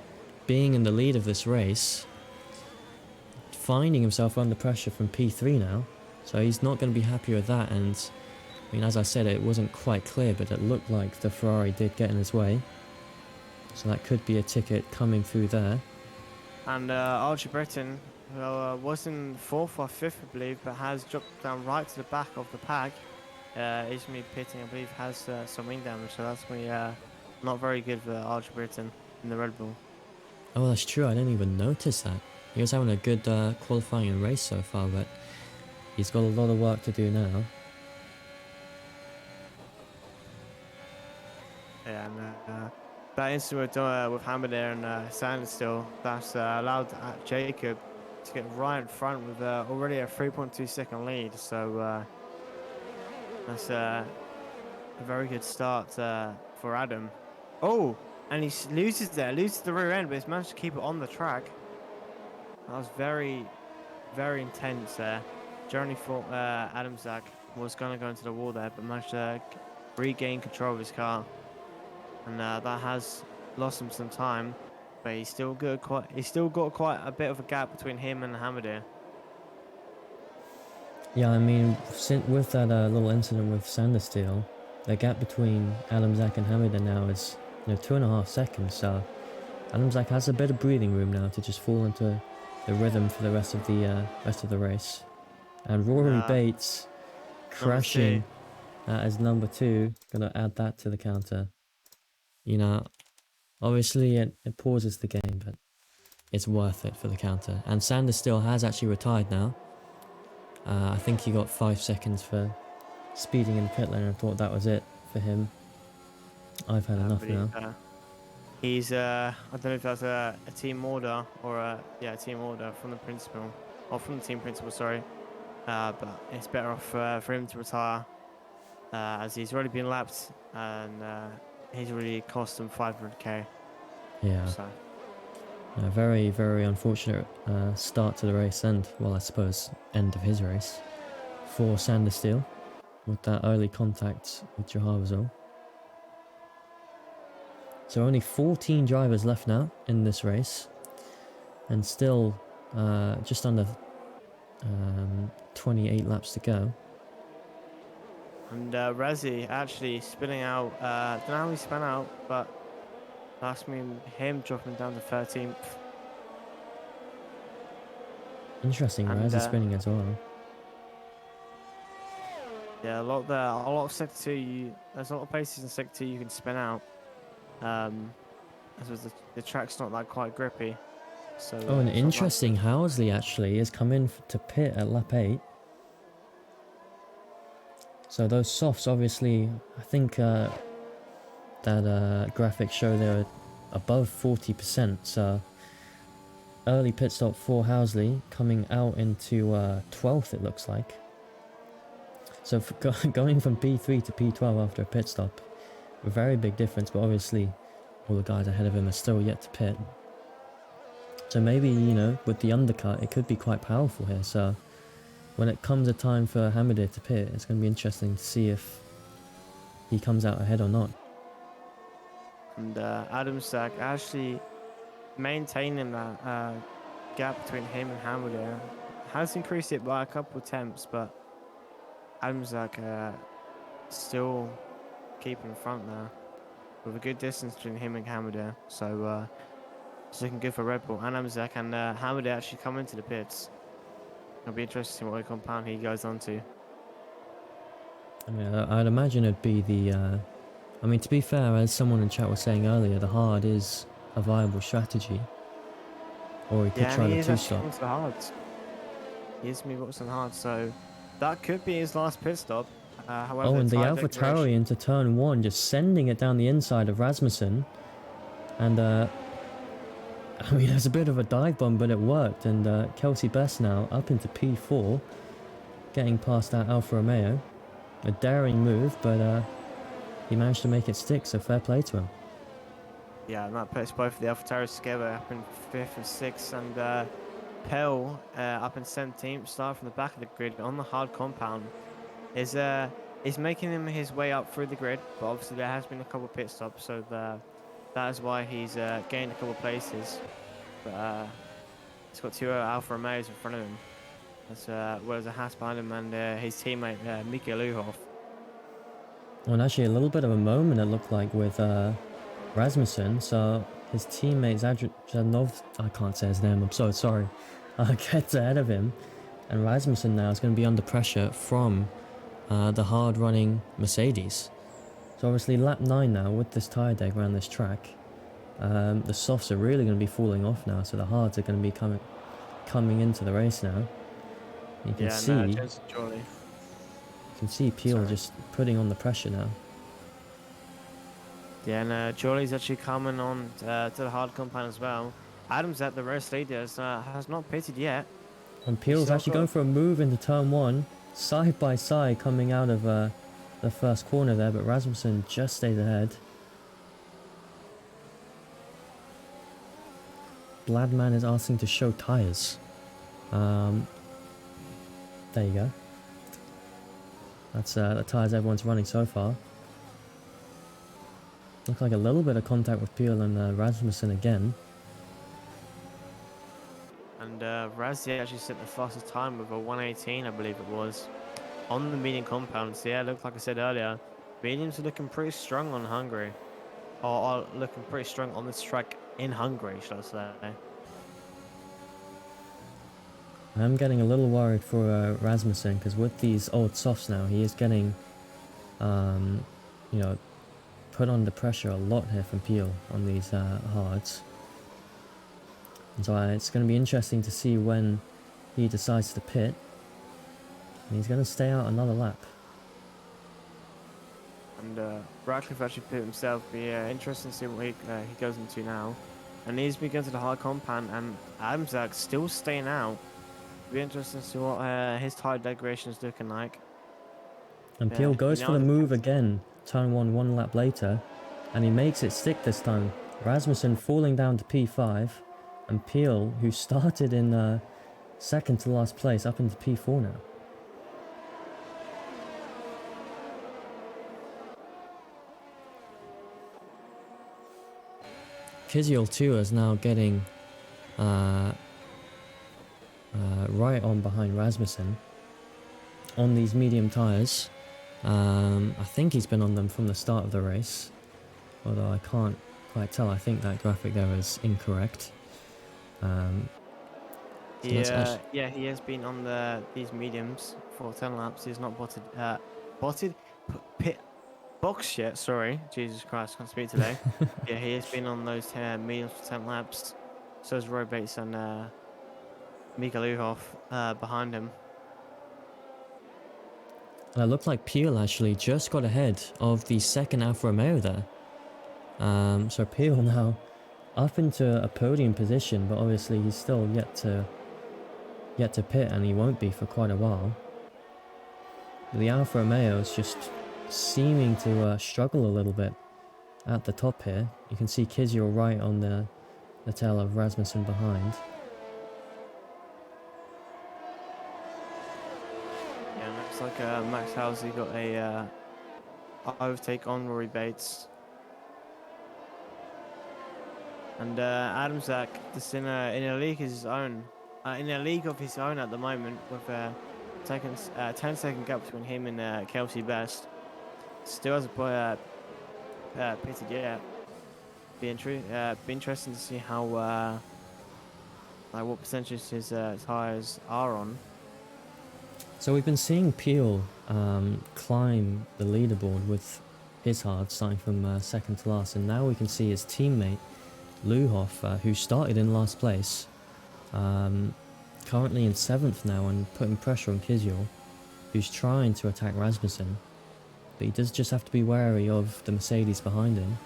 being in the lead of this race, finding himself under pressure from P3 now, so he's not going to be happy with that. And I mean, as I said, it wasn't quite clear, but it looked like the Ferrari did get in his way, so that could be a ticket coming through there. And Archie Britton, who was in 4th or 5th, I believe, but has dropped down right to the back of the pack. Is me pitting, I believe, has some wing damage, so that's me not very good for Archie Britton in the Red Bull. Oh, that's true, I didn't even notice that. He was having a good qualifying and race so far, but he's got a lot of work to do now. Yeah, and that incident with Hamadir and Sanderstill, that's allowed Jacob to get right in front with already a 3.2 second lead. So that's a very good start for Adam. Oh, and he loses the rear end, but he's managed to keep it on the track. That was very, very intense there. Jeremy thought Adam Zak was going to go into the wall there, but managed to regain control of his car. And that has lost him some time, but he's still got quite a bit of a gap between him and Hamadir. Yeah, I mean, with that little incident with Sanderstill, the gap between Adamzak and Hamadir now is 2.5 seconds, so Adamzak has a bit of breathing room now to just fall into the rhythm for the rest of the race. And Rory Bates crashing as number 2, gonna add that to the counter. Obviously it pauses the game, but it's worth it for the counter. And Sanderstill has actually retired now. I think he got 5 seconds for speeding in the pit lane. I thought that was it for him. I've had enough now. He's I don't know if that's a team order or a team order from the principal, or from the team principal, sorry. But it's better off for him to retire, as he's already been lapped, and he's already cost him 500k. Yeah. So. A very, very unfortunate start to the race, and, well, I suppose, end of his race for Sanderstill with that early contact with Jaharvazal. So only 14 drivers left now in this race, and still just under 28 laps to go. And Razzie actually spinning out, don't know how he spun out, but that's mean him dropping down to 13th. Interesting, Razzie spinning as well. Yeah, a lot there. A lot of sector 2. There's a lot of places in sector 2 you can spin out. as was the track's not that quite grippy. So Oh, and it's not that interesting, Housley actually has come in to pit at lap 8. So those softs, obviously, I think that graphics show they're above 40%. So early pit stop for Housley, coming out into 12th, it looks like. So going from P3 to P12 after a pit stop, a very big difference, but obviously all the guys ahead of him are still yet to pit. So maybe, you know, with the undercut, it could be quite powerful here. So when it comes a time for Hamadir to pit, it's going to be interesting to see if he comes out ahead or not. And Adam Sack actually maintaining that gap between him and Hamilton has increased it by a couple of tenths, but Adam Sack still keeping in front there with a good distance between him and Hamilton. So it's looking good for Red Bull and Amzak, and Hamilton actually come into the pits. It'll be interesting to see what compound he goes on to. I mean, I'd imagine it'd be the... I mean, to be fair, as someone in chat was saying earlier, the hard is a viable strategy. Or he could Yeah, try and he the is actually two-stop. going to the hards. He is moving up to the hards, so that could be his last pit stop. However, Oh, and the tyre AlphaTauri declaration- into turn 1, just sending it down the inside of Rasmussen. And, I mean, there's a bit of a dive bomb, but it worked. And Kelsey Best now up into P4, getting past that Alfa Romeo. A daring move, but he managed to make it stick, so fair play to him. Yeah, and that puts both of the AlphaTauris together up in 5th and 6th, and Pell up in 17th, start from the back of the grid on the hard compound, is making him his way up through the grid, but obviously there has been a couple of pit stops, so that is why he's gained a couple of places. But he's got 2 Alfa Romeos in front of him, as well as a Haas behind him, and his teammate Mika Luhoff. Well, and actually a little bit of a moment it looked like with Rasmussen. So his teammate Zadnov, I can't say his name, I'm so sorry, gets ahead of him. And Rasmussen now is going to be under pressure from the hard running Mercedes. So obviously lap 9 now with this tyre deck around this track. The softs are really going to be falling off now, so the hards are going to be coming into the race now. You can see Peel just putting on the pressure now. Yeah, and Jolie's actually coming on to the hard compound as well. Adams at the race leader has not pitted yet. And Peel's actually going for a move into turn 1, side by side coming out of the first corner there, but Rasmussen just stays ahead. Bladman is asking to show tyres. There you go. That's the tyres everyone's running so far. Looks like a little bit of contact with Peel and Rasmussen again. And Razzie actually set the fastest time with a 1:18, I believe it was, on the medium compound. So yeah, look, like I said earlier, mediums are looking pretty strong on Hungary. Or are looking pretty strong on this track in Hungary, should I say. I'm getting a little worried for Rasmussen, because with these old softs now, he is getting, you know, put under pressure a lot here from Peel on these hards. And so it's going to be interesting to see when he decides to pit. And he's going to stay out another lap. And Ratcliffe actually put himself. Be interesting to see what he goes into now. And he's been going to the hard compound, and Adamzak still staying out. Be interesting to see what his tire degradation is looking like. And Peel goes for the move again, turn 1 lap later, and he makes it stick this time. Rasmussen falling down to P5, and Peel, who started in second to last place, up into P4 now. Kisiel too is now getting right on behind Rasmussen on these medium tyres. I think he's been on them from the start of the race, although I can't quite tell. I think that graphic there is incorrect. He has been on these mediums for 10 laps. He's not botted box yet. Sorry, Jesus Christ, can't speak today. Yeah, he has been on those mediums for 10 laps. So is Roy Bates and Mika Luhoff behind him. It looked like Peel actually just got ahead of the second Alfa Romeo there. So Peel now up into a podium position, but obviously he's still yet to pit, and he won't be for quite a while. The Alfa Romeo is just seeming to struggle a little bit at the top here. You can see Kvyat right on the tail of Rasmussen behind. Yeah, looks like Max Housley got a overtake on Rory Bates. And Adam Zak just in a league of his own. In a league of his own at the moment, with a 10-second gap between him and Kelsey Best. Still hasn't pitted yet. Be interesting to see how like what percentage his tires are on. So we've been seeing Peel climb the leaderboard with his hard, starting from second to last, and now we can see his teammate Luhoff, who started in last place, currently in 7th now and putting pressure on Kvyat, who's trying to attack Rasmussen, but he does just have to be wary of the Mercedes behind him.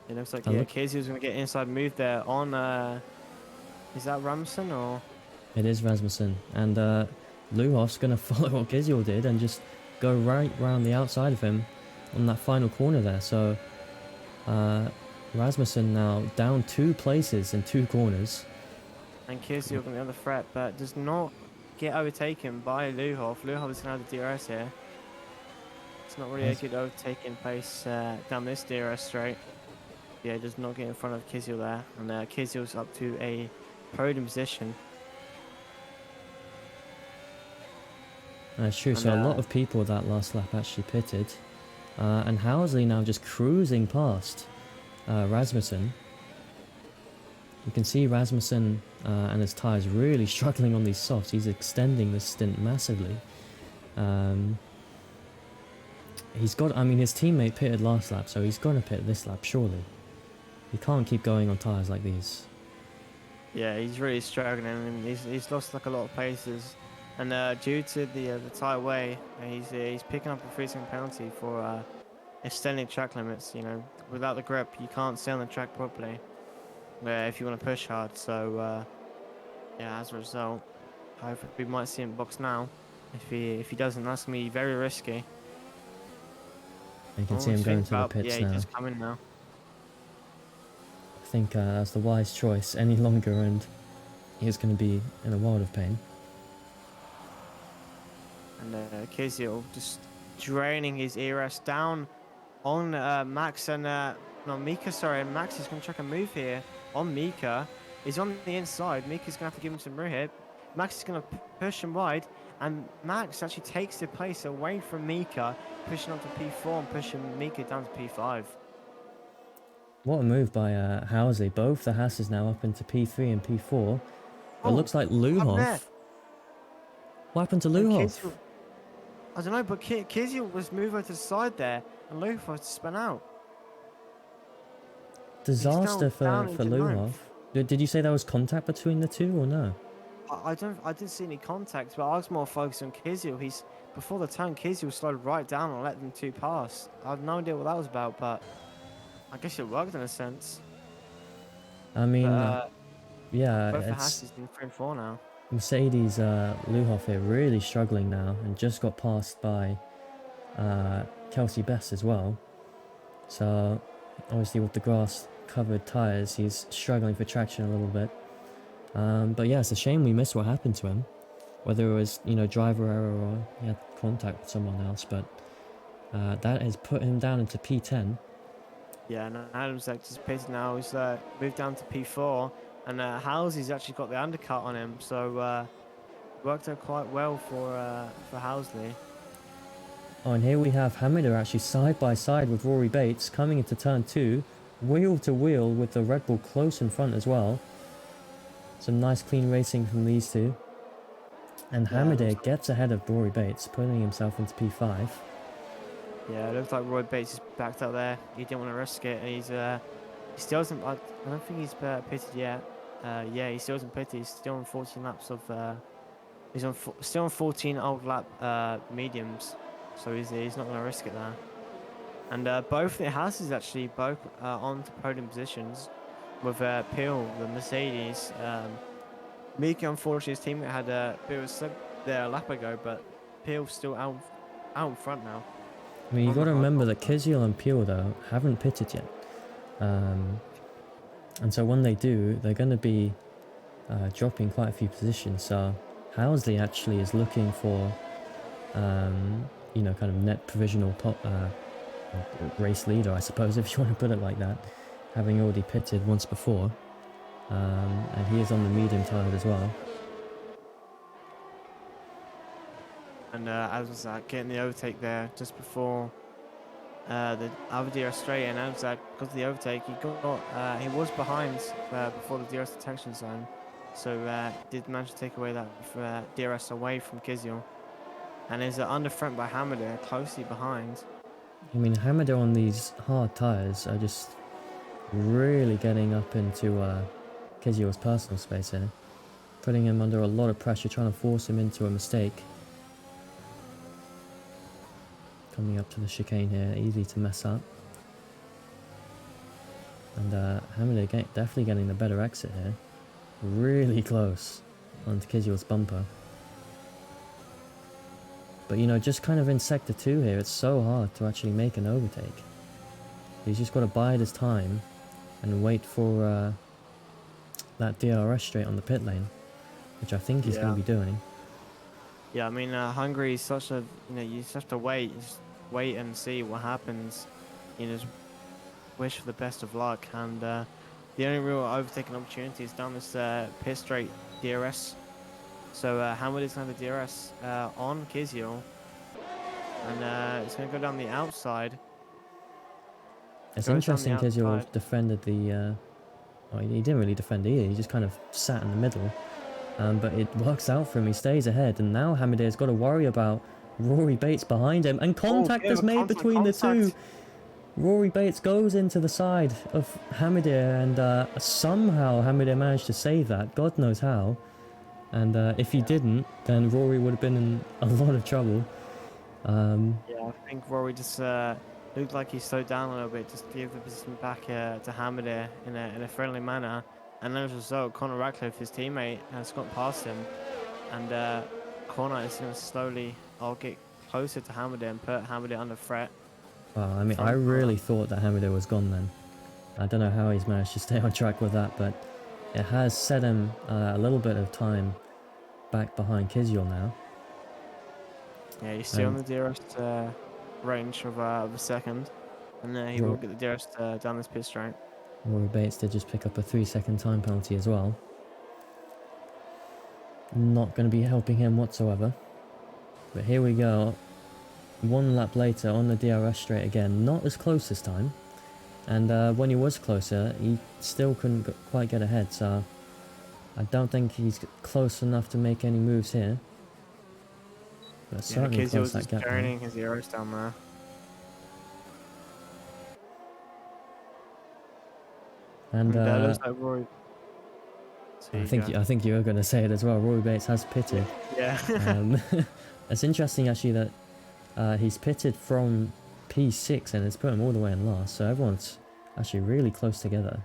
It looks like And Kvyat's going to get inside move there on. Is that Ramson or? It is Rasmussen, and Luhoff's going to follow what Kvyat did and just go right round the outside of him on that final corner there. So Rasmussen now down 2 places in 2 corners. And Kvyat going to be on the threat, but does not get overtaken by Luhoff. Luhoff is going to have the DRS here. It's not really a good overtaking pace down this DRS straight. Yeah, does not get in front of Kvyat there, and Kvyat's up to a podium position. That's true, so a lot of people that last lap actually pitted. And Housley now just cruising past Rasmussen. You can see Rasmussen and his tyres really struggling on these softs. He's extending this stint massively. He's got, I mean, his teammate pitted last lap, so he's got to pit this lap, surely. He can't keep going on tyres like these. Yeah, he's really struggling, and he's lost like a lot of paces. And due to the tyre weigh, he's picking up a 3-second penalty for extending track limits. You know, without the grip, you can't stay on the track properly. If you want to push hard, so yeah, as a result, hopefully we might see him box now. If he doesn't, that's gonna be very risky. You can see him going to the pits yeah, now. he's just coming now. I think that's the wise choice any longer, and he's going to be in a world of pain. And Kvyat just draining his ERS down on Max and Mika. Sorry, and Max is going to try and move here on Mika. He's on the inside. Mika's going to have to give him some room here. Max is going to push him wide, and Max actually takes the place away from Mika, pushing on to P4 and pushing Mika down to P5. What a move by Housley. Both the Hasses now up into P3 and P4. It looks like Luhoff. What happened to Luhoff? I don't know, but Kvyat was moved over to the side there, and Luhoff spun out. Disaster for Luhoff. Did you say there was contact between the two or no? I didn't see any contact, but I was more focused on Kvyat. Before the turn, Kvyat slowed right down and let them two pass. I have no idea what that was about, but I guess it worked in a sense. I mean, yeah, both the it's Hasses in 3 and 4 now. Mercedes Luhoff here really struggling now, and just got passed by Kelsey Best as well. So obviously with the grass covered tyres, he's struggling for traction a little bit. But yeah, it's a shame we missed what happened to him, whether it was, you know, driver error or he had contact with someone else, but that has put him down into P10. Yeah, and Adam's just pitted now. He's moved down to P4, and Housley's actually got the undercut on him, so worked out quite well for Housley. Oh, and here we have Hamida actually side by side with Rory Bates coming into turn 2, wheel to wheel with the Red Bull close in front as well. Some nice clean racing from these two. And Yeah, Hamadir gets ahead of Rory Bates, putting himself into P5. Yeah, it looks like Roy Bates is backed up there. He didn't want to risk it, and he still hasn't. I don't think he's pitted yet. Yeah, he still hasn't pitted. He's still on 14 laps of. Still on 14 old lap mediums, so he's not going to risk it there. And both the houses actually both on to podium positions, with Peel, the Mercedes. Mika, unfortunately, his teammate had a bit of a slip there a lap ago, but Peel's still out in front now. I mean, you On got the to hard remember top that now. Kizil and Pure, though, haven't pitted yet. And so when they do, they're going to be dropping quite a few positions. So Housley actually is looking for, you know, kind of net provisional race leader, I suppose, if you want to put it like that, having already pitted once before. And he is on the medium tire as well. And Adamzak getting the overtake there just before the other DRS straight, and Adamzak got the overtake. He was behind before the DRS detection zone, so did manage to take away that DRS away from Kizil, and is under front by Hamadir, closely behind. I mean, Hamadir on these hard tires are just really getting up into Kizio's personal space here, putting him under a lot of pressure, trying to force him into a mistake. Coming up to the chicane here, easy to mess up. And Hamadir definitely getting the better exit here. Really close onto Kizio's bumper. But you know, just kind of in sector 2 here, it's so hard to actually make an overtake. He's just got to bide his time and wait for that DRS straight on the pit lane, which I think he's going to be doing. Yeah, I mean, Hungary is such a, you just have to just wait and see what happens. Just wish for the best of luck. And the only real overtaking opportunity is down this pit straight DRS. So Hamid is going to have the DRS on Kizio, and it's going to go down the outside. It's Goes down the interesting Kizio outside. defended the... well, he didn't really defend either, he just kind of sat in the middle. But it works out for him, he stays ahead, and now Hamadir's got to worry about Rory Bates behind him, and contact is made between the two. Rory Bates goes into the side of Hamadir, and somehow Hamadir managed to save that, God knows how. And if he didn't, then Rory would have been in a lot of trouble. Yeah, I think Rory just looked like he slowed down a little bit, just to give the position back to Hamadir in a friendly manner. And as a result, Conor Ratcliffe, his teammate, has gone past him. And Conor is going to slowly get closer to Hamadir and put Hamadir under threat. Well, I mean, I really thought that Hamadir was gone then. I don't know how he's managed to stay on track with that, but it has set him a little bit of time back behind Kizio now. Yeah, he's still on the dearest range of a second, and he will get the dearest down this pit straight. Rory Bates did just pick up a 3-second time penalty as well. Not going to be helping him whatsoever. But here we go. One lap later on the DRS straight again. Not as close this time. And when he was closer, he still couldn't quite get ahead. So I don't think he's close enough to make any moves here. But certainly close that gap. Turning his arrows down there. And that looks like Rory. I think you were going to say it as well. Rory Bates has pitted. Yeah. It's interesting actually that he's pitted from P6 and it's put him all the way in last. So everyone's actually really close together.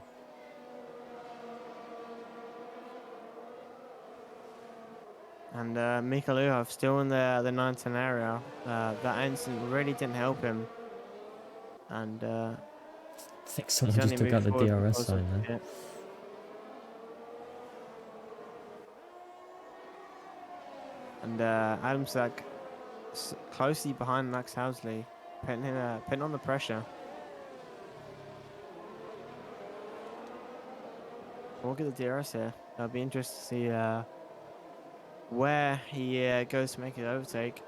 And Mikhailov still in the 9-10 area. That incident really didn't help him. And I think someone just took out the DRS sign there. And Adamzak closely behind Max Housley, putting on the pressure. We'll get the DRS here. I'll be interested to see where he goes to make his overtake.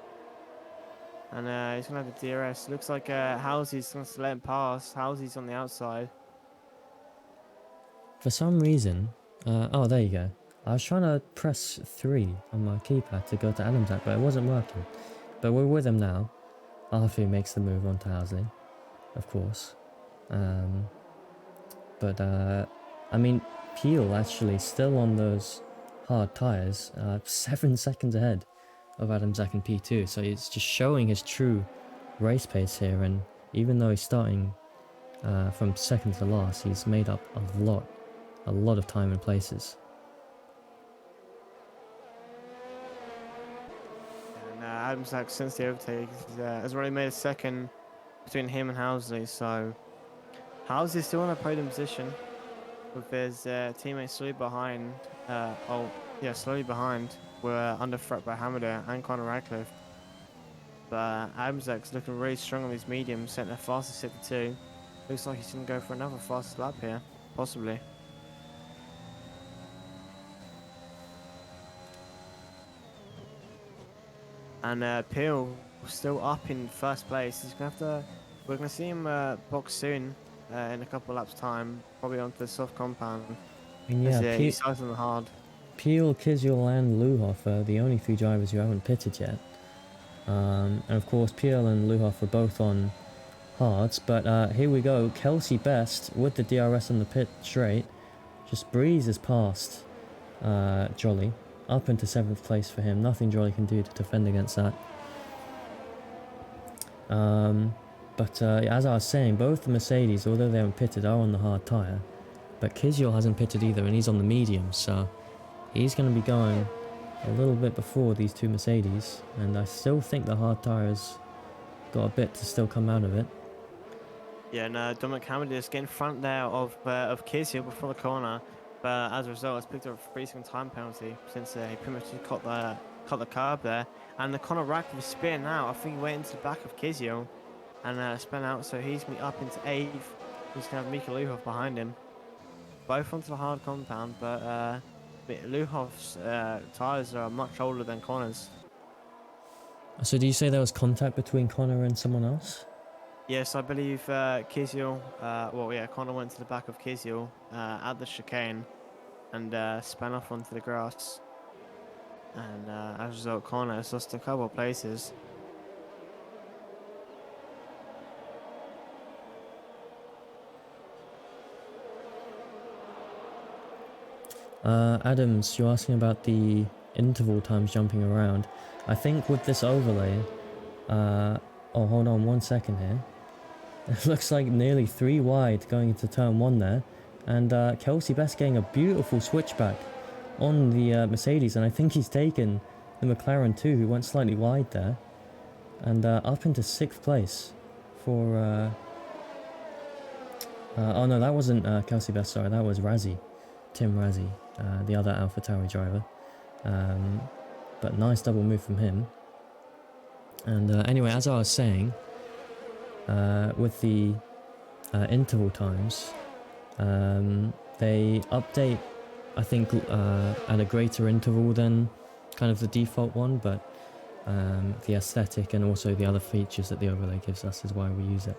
And he's going to have the DRS. Looks like Housley's going to let him pass. Housley's on the outside. For some reason... oh, there you go. I was trying to press 3 on my keypad to go to Adam Zach, but it wasn't working. But we're with him now. Arthur makes the move on to Housley, of course. I mean, Peel actually still on those hard tyres, 7 seconds ahead of Adam Zach in P2, so it's just showing his true race pace here, and even though he's starting from second to last, he's made up a lot of time and places. And Adam Zach, since the overtake, has already made a second between him and Housley, so Housley's still in a podium position with his teammates slowly behind. Slowly behind. We're under threat by Hamada and Conor Radcliffe. But Adam Zach's looking really strong on these mediums, setting the fastest 52. Looks like he's going to go for another fastest lap here, possibly. And Peel still up in first place. He's gonna have to. We're gonna see him box soon, in a couple of laps' time, probably onto the soft compound. And yeah, He's cycling hard. Peel, Kizyol and Luhoff are the only 3 drivers who haven't pitted yet. And of course Peel and Luhoff are both on hards, but here we go. Kelsey Best with the DRS on the pit straight just breezes past Jolly up into 7th place for him. Nothing Jolly can do to defend against that. As I was saying, both the Mercedes, although they haven't pitted, are on the hard tyre, but Kizyol hasn't pitted either, and he's on the medium, so he's going to be going a little bit before these 2 Mercedes, and I still think the hard tyre's got a bit to still come out of it. Yeah, no, Dominic Hamada is getting in front there of Kizyol before the corner, but as a result, has picked up a 3-second time penalty since he pretty much cut the curb there. And the Conor Radcliffe is spinning out. I think he went into the back of Kizyol and spun out, so he's going to be up into 8th. He's going to have Mika Luhoff behind him. Both onto the hard compound, but Luhoff's tyres are much older than Conor's. So do you say there was contact between Conor and someone else? Yes, I believe Kizyol, Conor went to the back of Kizyol at the chicane and spun off onto the grass. And as a result, Conor has lost a couple of places. Adams, you're asking about the interval times jumping around. I think with this overlay, hold on 1 second here. It looks like nearly 3 wide going into turn 1 there. And Kelsey Best getting a beautiful switchback on the Mercedes, and I think he's taken the McLaren too, who went slightly wide there. And up into 6th place for... oh no, that wasn't Kelsey Best, sorry, that was Razzie. Tim Razzie, the other AlphaTauri driver. But nice double move from him. And anyway, as I was saying, with the interval times, they update, I think, at a greater interval than kind of the default one, but the aesthetic and also the other features that the overlay gives us is why we use it.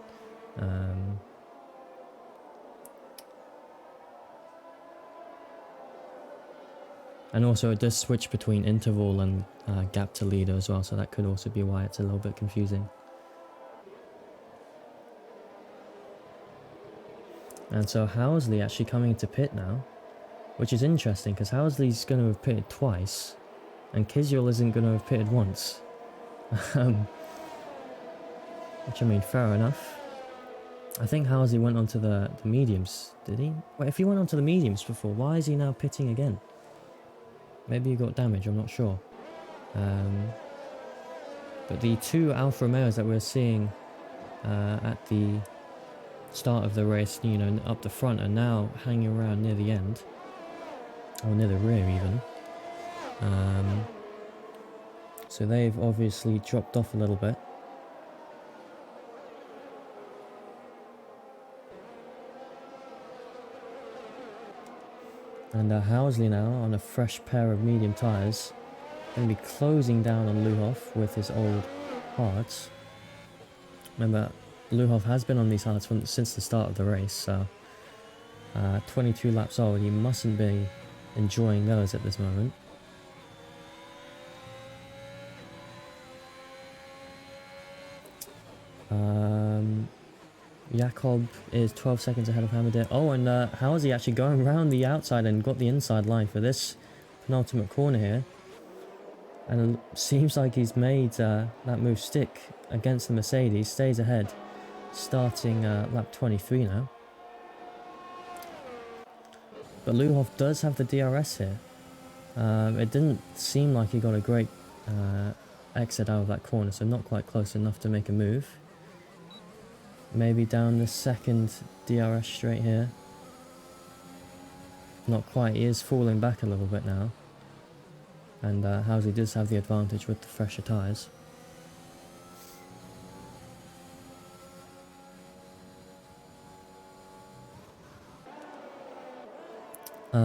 And also it does switch between interval and gap to leader as well, so that could also be why it's a little bit confusing. And so Housley actually coming to pit now, which is interesting because Housley's going to have pitted twice and Kizyol isn't going to have pitted once. Which, I mean, fair enough. I think Housley went onto the mediums, did he? Wait, if he went onto the mediums before, why is he now pitting again? Maybe he got damage, I'm not sure. But the 2 Alfa Romeos that we're seeing at the start of the race, you know, up the front, are now hanging around near the end. Or near the rear even. So they've obviously dropped off a little bit. And Housley now on a fresh pair of medium tyres. Going to be closing down on Luhoff with his old hards. Remember, Luhoff has been on these hards since the start of the race, so 22 laps old, he mustn't be enjoying those at this moment. Jakob is 12 seconds ahead of Hamid. Oh, and how is he actually going around the outside and got the inside line for this penultimate corner here? And it seems like he's made that move stick against the Mercedes. Stays ahead, starting lap 23 now. But Luhoff does have the DRS here. It didn't seem like he got a great exit out of that corner, so not quite close enough to make a move. Maybe down the second DRS straight here. Not quite, he is falling back a little bit now. And Housley does have the advantage with the fresher tyres.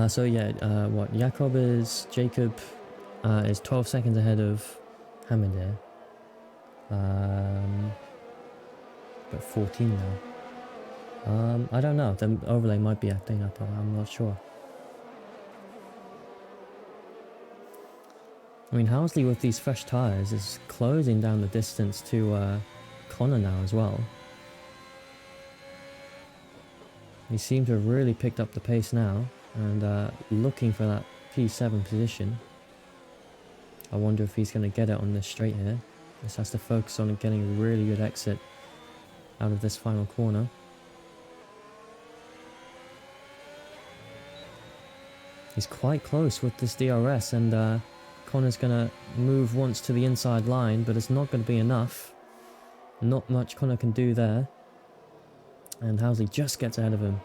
So yeah, Jakob is 12 seconds ahead of Hamid. But 14 now. I don't know, the overlay might be acting up, I'm not sure. I mean, Housley with these fresh tyres is closing down the distance to Connor now as well. He seems to have really picked up the pace now and looking for that P7 position. I wonder if he's going to get it on this straight here. Just has to focus on getting a really good exit out of this final corner. He's quite close with this DRS, and Connor's going to move once to the inside line, but it's not going to be enough. Not much Connor can do there. And Housley just gets ahead of him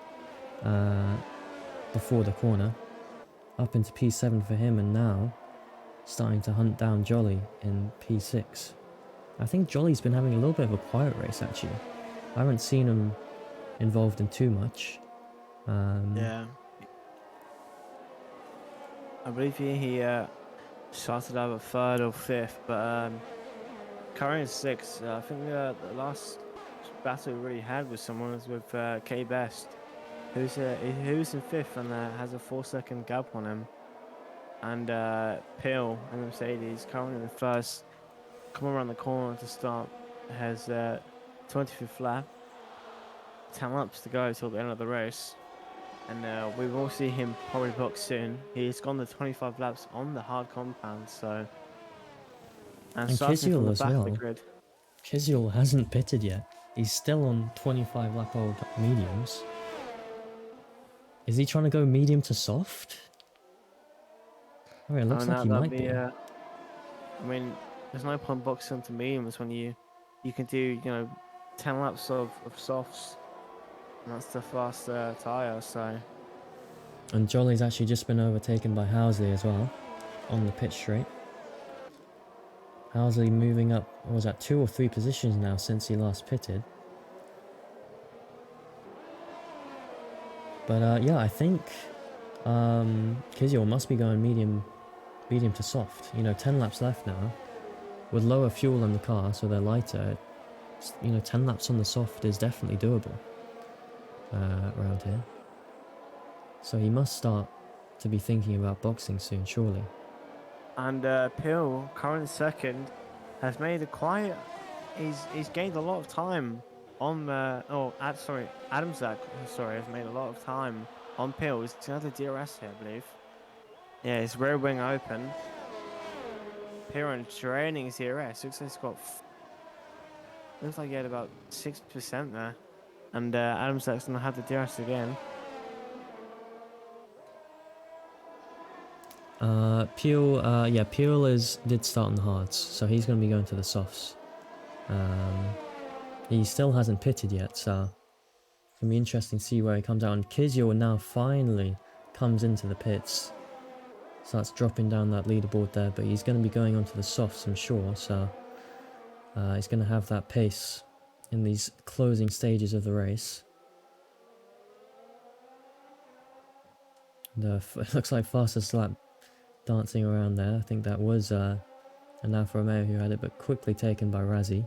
before the corner. Up into P7 for him, and now starting to hunt down Jolly in P6. I think Jolly's been having a little bit of a quiet race, actually. I haven't seen him involved in too much. Yeah. I believe he started out at 3rd or 5th, but currently 6th. I think the last battle we really had with someone was with K Best, who's in 5th and has a 4-second gap on him. And Peel and Mercedes currently in the first, come around the corner to start, has 25th lap, 10 laps to go till the end of the race. And we will see him probably box soon. He's gone the 25 laps on the hard compound, so. And starting from Kisiel the as back of well. the grid. Kisiel hasn't pitted yet. He's still on 25 lap old mediums. Is he trying to go medium to soft? Oh, it looks like he might be. I mean, there's no point boxing to mediums when you can do 10 laps of softs, and that's the faster tyre. So. And Jolly's actually just been overtaken by Housley as well on the pit straight. Housley moving up, was that 2 or 3 positions now since he last pitted. But yeah, I think Kisiel must be going medium to soft. 10 laps left now. With lower fuel in the car, so they're lighter. 10 laps on the soft is definitely doable around here. So he must start to be thinking about boxing soon, surely. And Peel, current 2nd, has made a quiet. He's gained a lot of time on Adamzak. Sorry, has made a lot of time on Peel. He's another DRS here, I believe. Yeah, his rear wing open. Peel draining his DRS. Looks like he's got. Looks like he had about 6% there, and Adamzak's gonna have the DRS again. Peel did start on the hards, so he's going to be going to the softs. He still hasn't pitted yet, so it's going to be interesting to see where he comes out. And Kisiel now finally comes into the pits, starts dropping down that leaderboard there, but he's going to be going onto the softs, I'm sure, so he's going to have that pace in these closing stages of the race. And, it looks like fastest lap dancing around there. I think that was an Alfa Romeo who had it, but quickly taken by Razzie.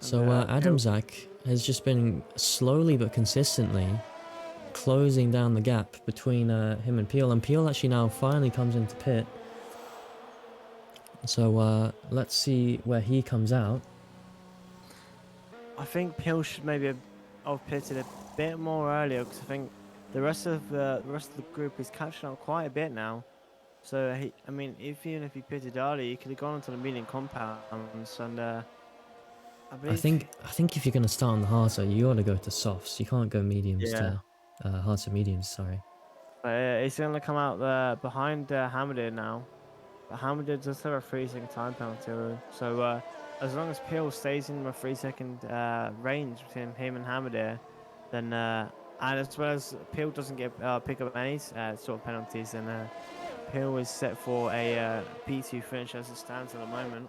So Peel- Adamzak has just been slowly but consistently closing down the gap between him and Peel actually now finally comes into pit. So let's see where he comes out. I think Peel should maybe have pitted a bit more earlier because I think the rest of the group is catching up quite a bit now. So I mean, even if he pitted early, he could have gone into the medium compounds, and I I believe, think if you're gonna start on the harder, you ought to go to softs. You can't go mediums yeah, to hards to mediums. Sorry. he's going to come out there behind Hamadir now. But Hamadir does have a 3-second time penalty, so as long as Peel stays in the 3-second range between him and Hamadir, then and as well as Peel doesn't get pick up any sort of penalties, then Peel is set for a P2 finish as it stands at the moment.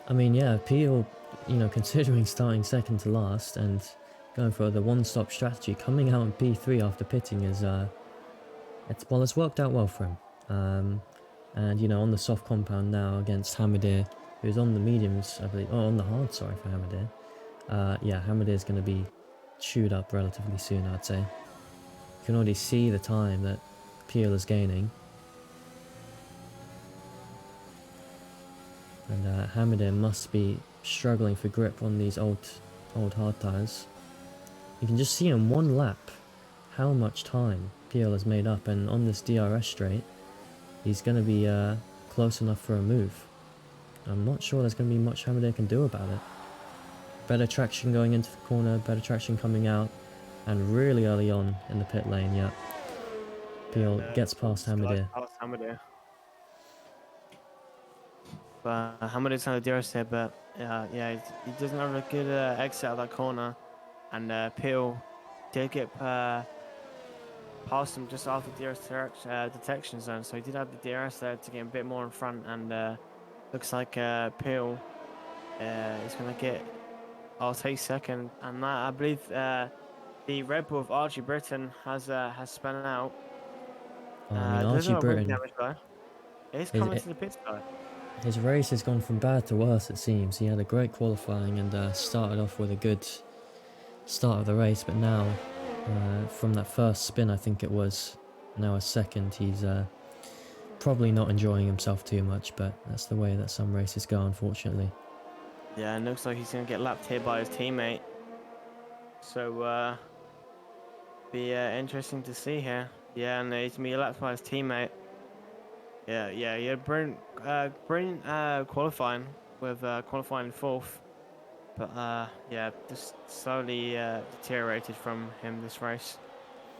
I mean, yeah, Peel, considering starting second to last and going for the one-stop strategy, coming out in P3 after pitting is it's worked out well for him. And on the soft compound now against Hamadir, who's on the mediums, I believe. Oh, on the hard, sorry, for Hamadir. Yeah, Hamadir's going to be chewed up relatively soon, I'd say. You can already see the time that Peel is gaining. And Hamadir must be struggling for grip on these old hard tyres. You can just see in one lap how much time Peel has made up, and on this DRS straight, he's going to be close enough for a move. I'm not sure there's going to be much Hamadir can do about it. Better traction going into the corner, better traction coming out, and really early on in the pit lane, yeah. Peel gets past Hamadir. But Hamadir's on the DRS here, but yeah, he doesn't have a good exit out of that corner. And Peel did get past him just after the DRS detection zone, so he did have the DRS there to get a bit more in front. And looks like Peel is going to get, I'll take second. And that, I believe the Red Bull of Archie Britton has spun out. Oh, I mean, There's Archie no ring Britton, damage though. He's coming to the pit side. his race has gone from bad to worse, it seems. He had a great qualifying and started off with a good start of the race, but now, from that first spin, I think it was, now a second, he's probably not enjoying himself too much, but that's the way that some races go, unfortunately. Yeah, and looks like he's going to get lapped here by his teammate. So, be interesting to see here. Yeah, and he's going to be lapped by his teammate. Yeah, brilliant qualifying with qualifying fourth. But yeah, just slowly deteriorated from him this race.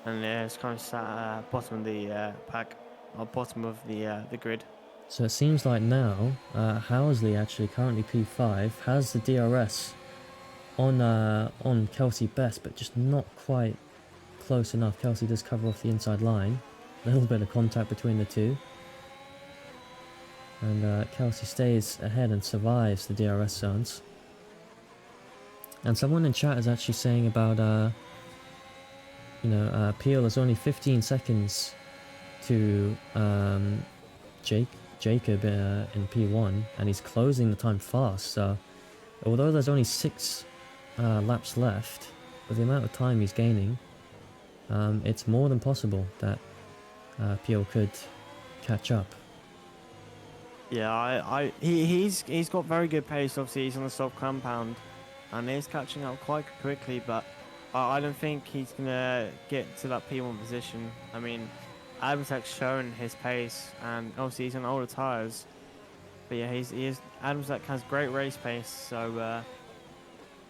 And it's kind of sat at bottom of the pack, or bottom of the grid. So it seems like now, Housley actually currently P5 has the DRS on Kelsey Best, but just not quite close enough. Kelsey does cover off the inside line. A little bit of contact between the two. And Kelsey stays ahead and survives the DRS zones. And someone in chat is actually saying about, Peel is only 15 seconds to Jacob in P1, and he's closing the time fast. So, although there's only 6 laps left, with the amount of time he's gaining, it's more than possible that Peel could catch up. Yeah, he's got very good pace. Obviously, he's on the soft compound, and he's catching up quite quickly. But I don't think he's gonna get to that P1 position. I mean, Adamsak's shown his pace, and obviously he's on older tires. But yeah, Adamsak has great race pace, so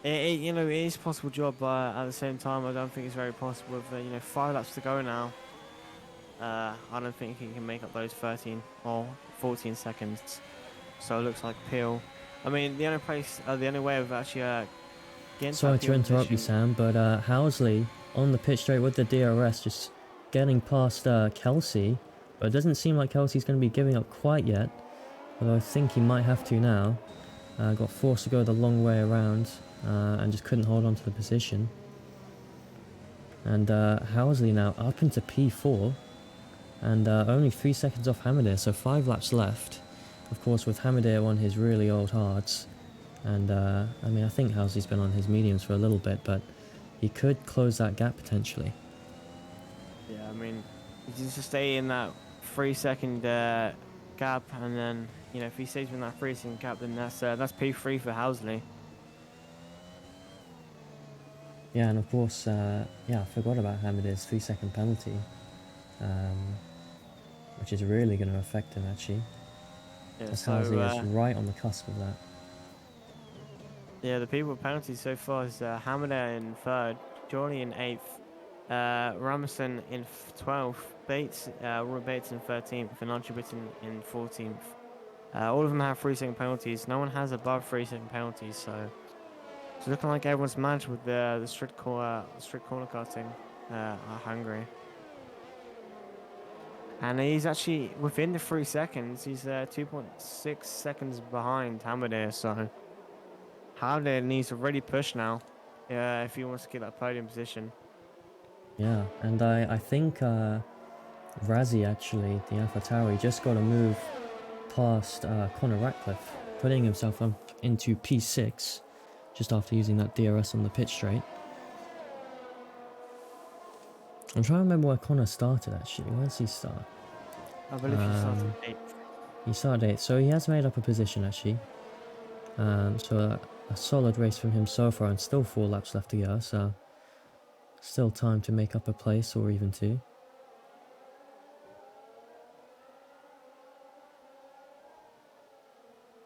it is a possible job. But at the same time, I don't think it's very possible. With 5 laps to go now, I don't think he can make up those 13 or 14 seconds. So it looks like Peel. I mean, the only way of actually getting. Sorry to interrupt you, Sam, but Housley on the pit straight with the DRS, just getting past Kelsey, but it doesn't seem like Kelsey's going to be giving up quite yet. Although I think he might have to now. Got forced to go the long way around and just couldn't hold on to the position. And Housley now up into P4. And only 3 seconds off Hamadir, so 5 laps left. Of course, with Hamadir on his really old hards, And I mean, I think Halsey's been on his mediums for a little bit, but he could close that gap potentially. Yeah, I mean, he needs to stay in that 3 second gap, and then if he stays in that 3 second gap, then that's P3 for Housley. Yeah, and of course, yeah, I forgot about Hamid's 3 second penalty, which is really going to affect him actually. Yeah, As so Halsey is right on the cusp of that. yeah, the people with penalties so far is Hamida in third, Johnny in eighth, Ramison in 12th, Roy Bates in 13th, and Archie Britton in 14th. All of them have 3 second penalties. No one has above 3 second penalties, so it's looking like everyone's managed with the strict corner cutting at Hungary. And he's actually within the 3 seconds. He's 2.6 seconds behind Hamida, so Hamida needs to really push now if he wants to get that podium position. Yeah, and I think Razzie actually, the AlphaTauri, just got a move past Conor Ratcliffe, putting himself up into P6 just after using that DRS on the pit straight. I'm trying to remember where Conor started actually. Where does he start? I believe he started 8th. He started 8th, so he has made up a position actually. So a solid race from him so far, and still 4 laps left to go, so still time to make up a place or even 2.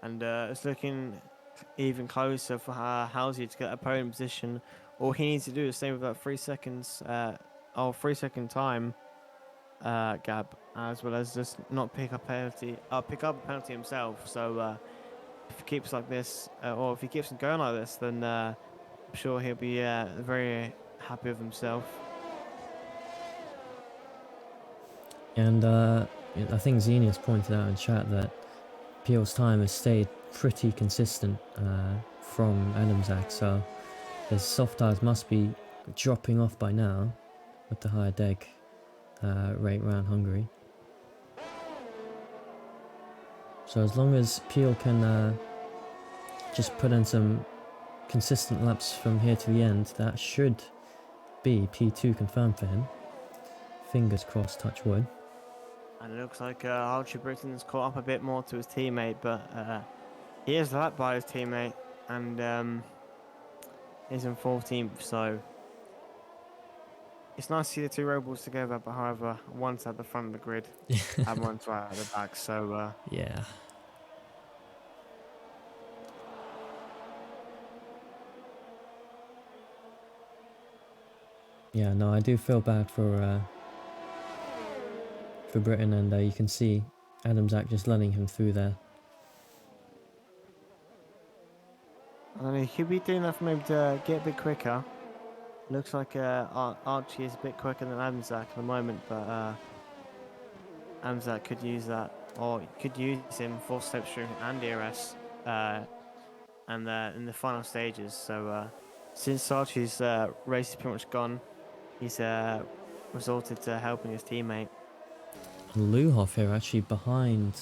And it's looking even closer for Halsey to get a podium position. All he needs to do is stay with that 3 seconds or 3 second time gap, as well as just not pick up a penalty himself. So if he keeps like this, or if he keeps on going like this, then I'm sure he'll be very happy with himself. And I think Xenius pointed out in chat that Peel's time has stayed pretty consistent from Adamzak, so his soft tires must be dropping off by now with the higher deg rate around Hungary. So as long as Peel can just put in some consistent laps from here to the end, that should be P2 confirmed for him. Fingers crossed, touch wood. And it looks like Archie Britton's caught up a bit more to his teammate, but he is lapped by his teammate, and he's in 14th, so it's nice to see the two robots together, but however, one's at the front of the grid and one's right at the back, so Yeah. Yeah, no, I do feel bad for Britain, and you can see Adamzak just letting him through there. and he could be doing that for maybe to get a bit quicker. Looks like Archie is a bit quicker than Adamzak at the moment, but Adamzak could use that, or could use him for slipstream and DRS and in the final stages. So since Archie's race is pretty much gone, he's resorted to helping his teammate. Luhoff here actually behind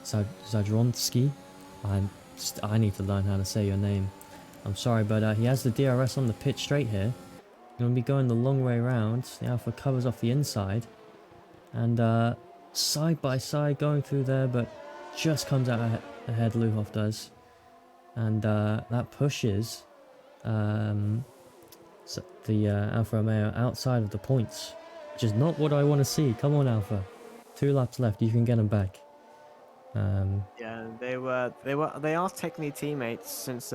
Zadronsky. I need to learn how to say your name. I'm sorry, but he has the DRS on the pit straight here. Going to be going the long way around. The Alpha covers off the inside, and side by side going through there, but just comes out ahead. Luhoff does, and that pushes the Alfa Romeo outside of the points, which is not what I want to see. Come on, Alpha. 2 laps left. You can get them back. Yeah, they are technically teammates since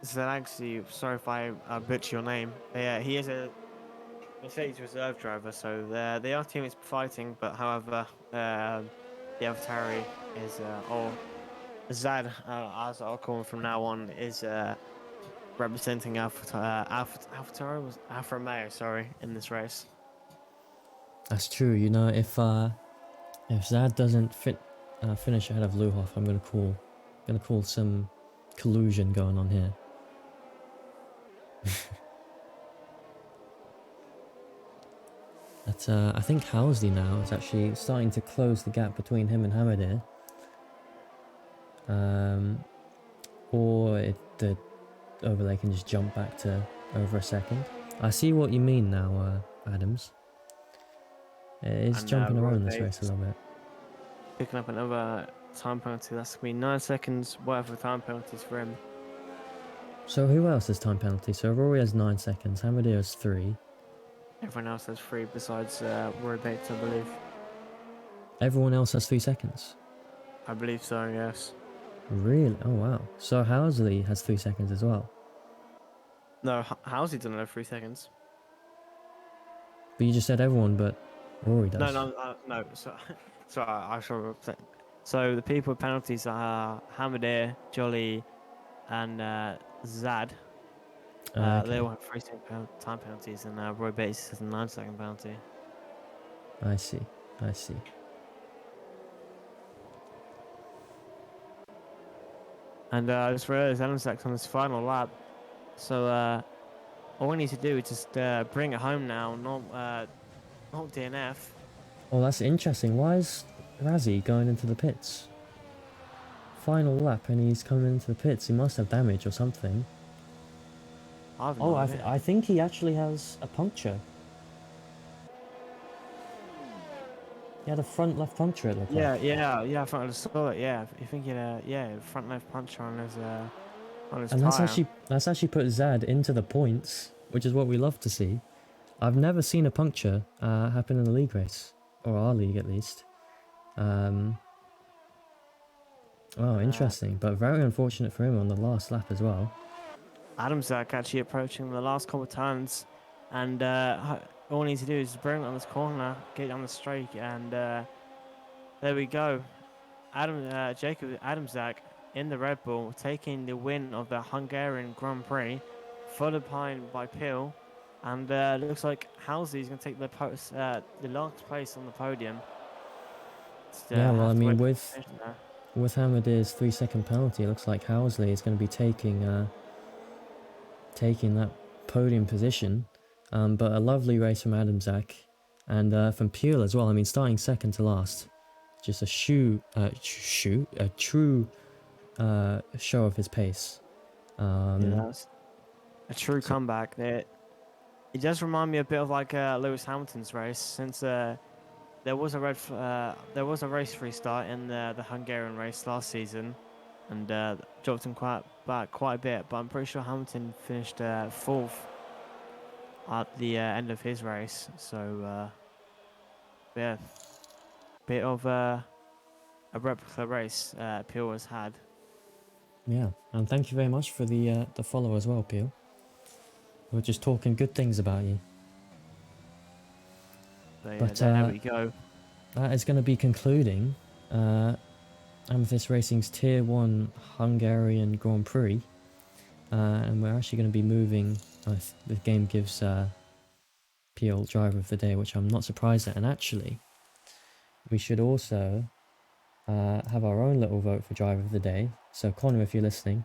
Zalagsi, sorry if I butcher your name. He is a Mercedes reserve driver, so they are teammates fighting. But however, the AlphaTauri is, or Zad, as I'll call him from now on, is representing AlphaTauri was Alfa Romeo, sorry, in this race. That's true. You know, if Zad doesn't finish ahead of Luhoff, I'm gonna call some collusion going on here. But I think Housley now is actually starting to close the gap between him and Hamadir. or the overlay can just jump back to over a second. I see what you mean now, Adams. It is And jumping Roy around this race a Bates little bit. picking up another time penalty. That's going to be 9 seconds, whatever time penalties for him. So who else has time penalty? So Rory has 9 seconds, Hamadi has 3. Everyone else has 3 besides Roy Bates, I believe. Everyone else has 3 seconds. I believe so, yes. Really? Oh wow. So Housley has 3 seconds as well. No, how's he done it 3 seconds? But you just said everyone, but Rory does. No. So I should have. So the people with penalties are Hamadir, Jolly, and Zad. Okay. They all have 3 second time penalties, and Roy Bates has a 9 second penalty. I see. I see. And I just realised Amethyst on his final lap. So all we need to do is just bring it home now, not DNF. Oh, that's interesting. Why is Razzie going into the pits? Final lap and he's coming into the pits. He must have damage or something. I have Oh, no idea. I think he actually has a puncture. He had a front left puncture, it looked like. Yeah. I thought I just saw it. Yeah, you think he had a front left puncher on his And tire. that's actually put Zad into the points, which is what we love to see. I've never seen a puncture happen in a league race, or our league at least. Oh, interesting, but very unfortunate for him on the last lap as well. Adam's actually approaching the last couple of turns, and all we need to do is bring it on this corner, get on the straight, and there we go. Jacob Adamzak in the Red Bull, taking the win of the Hungarian Grand Prix, followed by Peel, and looks like Halsey's going to take the last place on the podium. Just, Yeah, well, I have to mean, wait for the with finish now. Hamadir's 3 second penalty, it looks like Housley is going to be taking that podium position. But a lovely race from Adamzak, and from Peel as well. I mean, starting second to last, just a true show of his pace. Yeah, that's a true So- comeback. It does remind me a bit of like Lewis Hamilton's race, since there was a race restart in the Hungarian race last season, and dropped him quite a bit. But I'm pretty sure Hamilton finished fourth at the end of his race. So yeah, bit of a replica race Peel has had. Yeah, and thank you very much for the follow as well, Peel. We're just talking good things about you. So yeah, But there we go. that is going to be concluding Amethyst Racing's Tier 1 Hungarian Grand Prix. And we're actually going to be moving. The game gives Peel Driver of the Day, which I'm not surprised at. And actually, we should also have our own little vote for Driver of the Day. So Connor, if you're listening,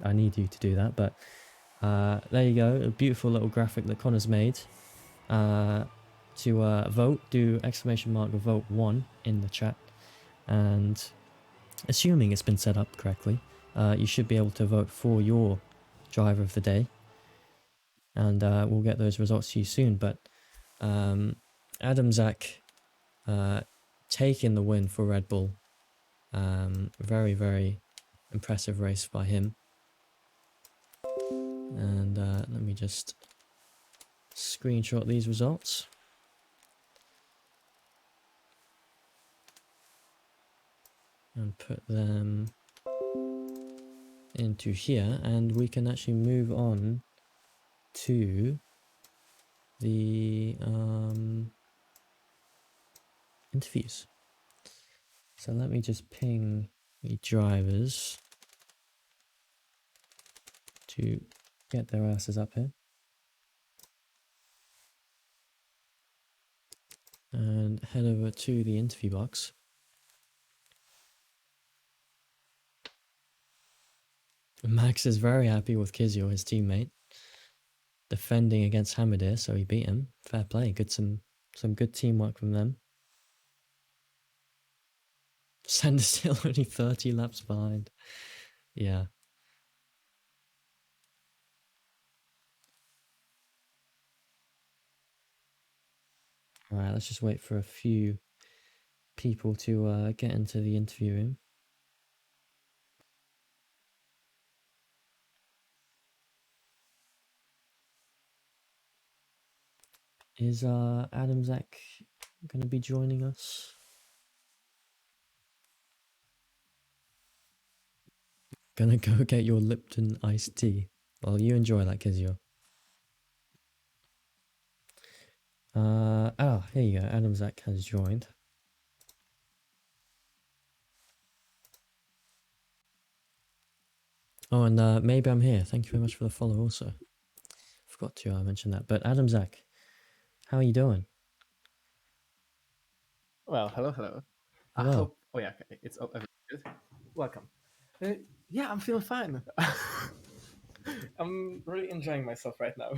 I need you to do that. But there you go, a beautiful little graphic that Connor's made. To vote, do !vote 1 in the chat, and assuming it's been set up correctly, you should be able to vote for your Driver of the Day, and we'll get those results to you soon. But Adamzak taking the win for Red Bull. Very, very impressive race by him. And let me just screenshot these results. And put them into here, and we can actually move on to the interviews. So let me just ping the drivers to get their asses up here. And head over to the interview box. Max is very happy with Kizio, his teammate, defending against Hamadir, so he beat him. Fair play, some good teamwork from them. Sender's still only 30 laps behind. Yeah. Alright, let's just wait for a few people to get into the interview room. Is Adam Zach going to be joining us? Gonna go get your Lipton iced tea. Well, you enjoy that, Kizio. Here you go. Adam Zach has joined. Oh, and maybe I'm here. Thank you very much for the follow also. Forgot to mention that. But Adam Zach, how are you doing? Well, hello. I Hello. hope. Oh yeah, okay. It's everything good. Welcome. Yeah, I'm feeling fine. I'm really enjoying myself right now.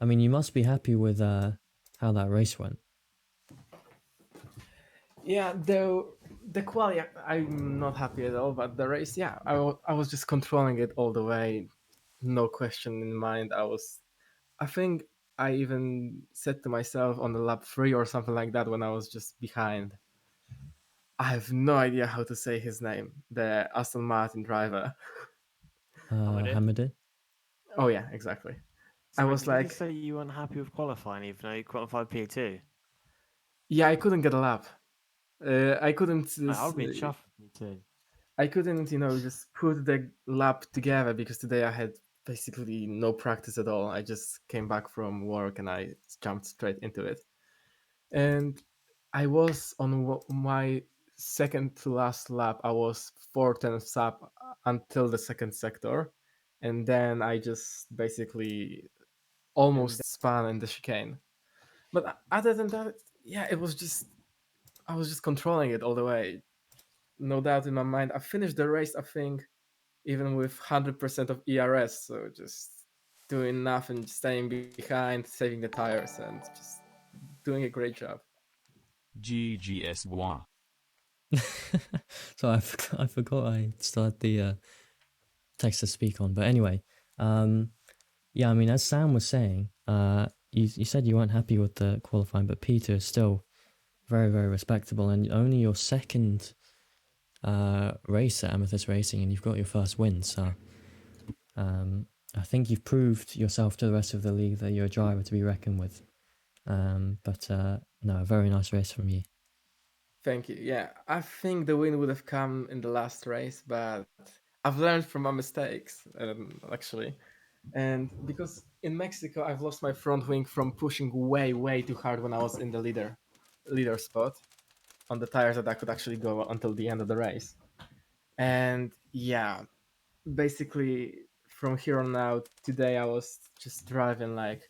I mean, you must be happy with how that race went. Yeah, though the quality, I'm not happy at all. But the race, yeah, I was just controlling it all the way, no question in mind. I think I even said to myself on the lap 3 or something like that when I was just behind. I have no idea how to say his name, the Aston Martin driver. Hamid? Oh yeah, exactly. I Sorry, was did you like, just say you weren't happy with qualifying, even though you qualified P2? yeah, I couldn't get a lap. I couldn't. I would be chuffed with me too. I couldn't, just put the lap together because today I had basically no practice at all. I just came back from work and I jumped straight into it. And I was on my second to last lap. I was 4 tenths up until the second sector, and then I just basically almost spun in the chicane. But other than that, yeah, it was just I was just controlling it all the way. No doubt in my mind. I finished the race, I think, even with 100% of ERS. So just doing nothing, staying behind, saving the tires, and just doing a great job. GGS1. So I forgot I still had the text to speak on. But anyway, yeah, I mean, as Sam was saying, you said you weren't happy with the qualifying, but Peter is still very, very respectable, and only your second race at Amethyst Racing, and you've got your first win. So I think you've proved yourself to the rest of the league that you're a driver to be reckoned with. But no, a very nice race from you. Thank you. Yeah, I think the win would have come in the last race, but I've learned from my mistakes, actually. And because in Mexico, I've lost my front wing from pushing way, way too hard when I was in the leader spot on the tires that I could actually go until the end of the race. And yeah, basically from here on out, today I was just driving like,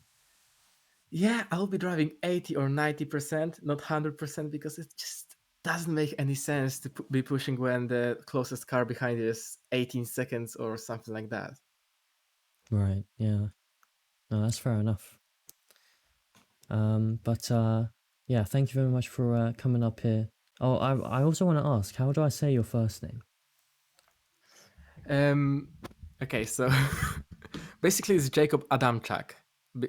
yeah, I'll be driving 80 or 90%, not 100%, because it just doesn't make any sense to be pushing when the closest car behind you is 18 seconds or something like that. Right, yeah. No, that's fair enough. But yeah, thank you very much for coming up here. Oh, I also want to ask, how do I say your first name? Okay, so basically it's Jacob Adamczak.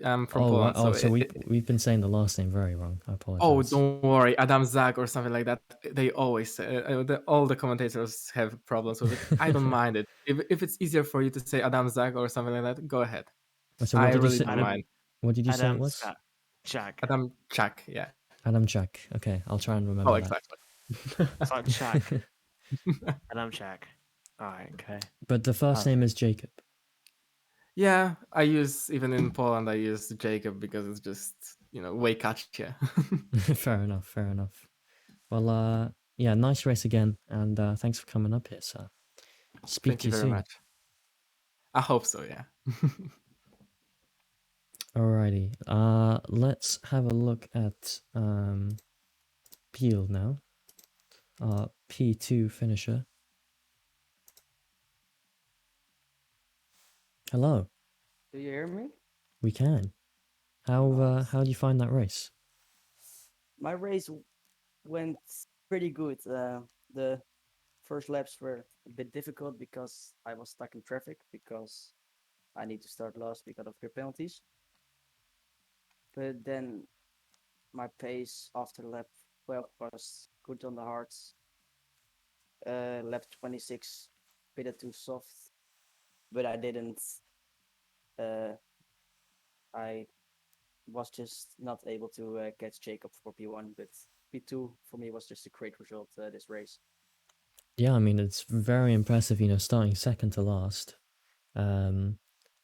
I'm from Oh, right. Poland, so So we've been saying the last name very wrong. I apologize. oh, don't worry, Adam Zag or something like that. They always say, all the commentators have problems with it. I don't mind it. If it's easier for you to say Adam Zag or something like that, go ahead. So I what did you really say? don't mind. What did you say it Adam was? Jack. Adam Chak, yeah. Adam Jack. Okay, I'll try and remember Oh, that. exactly. It's like Jack. Adam Jack. Alright, okay. But the first name is Jacob. Yeah, I use, even in Poland, I use Jacob because it's just, way catchier. Fair enough, fair enough. Well, yeah, nice race again, and thanks for coming up here, sir. Speak Thank to you you very soon. much. I hope so, yeah. Alrighty, let's have a look at Peel now. P2 finisher. Hello, Do you hear me? we can. How do you find that race? My race went pretty good. the first laps were a bit difficult because I was stuck in traffic because I need to start last because of grid penalties. But then my pace after lap 12 was good on the hards. Lap 26, bit too soft, but I didn't. Uh, I was just not able to catch Jacob for P1, but P2 for me was just a great result this race. Yeah, I mean, it's very impressive, starting second to last, going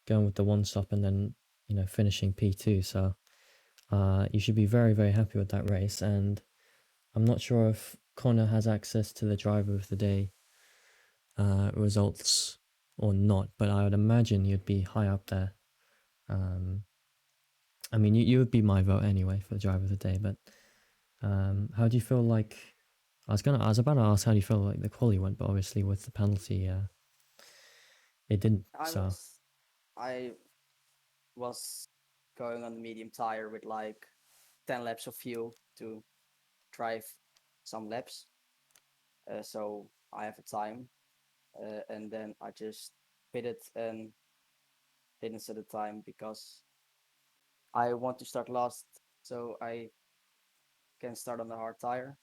with the one stop and then, finishing P2. So you should be very, very happy with that race. And I'm not sure if Connor has access to the driver of the day results or not, but I would imagine you'd be high up there. I mean, you would be my vote anyway for the driver of the day, but how do you feel like... I was about to ask how do you feel like the quali went, but obviously with the penalty, it didn't. So I was going on the medium tire with like 10 laps of fuel to drive some laps. So I have a time. And then I just pitted and didn't set a time because I want to start last so I can start on the hard tire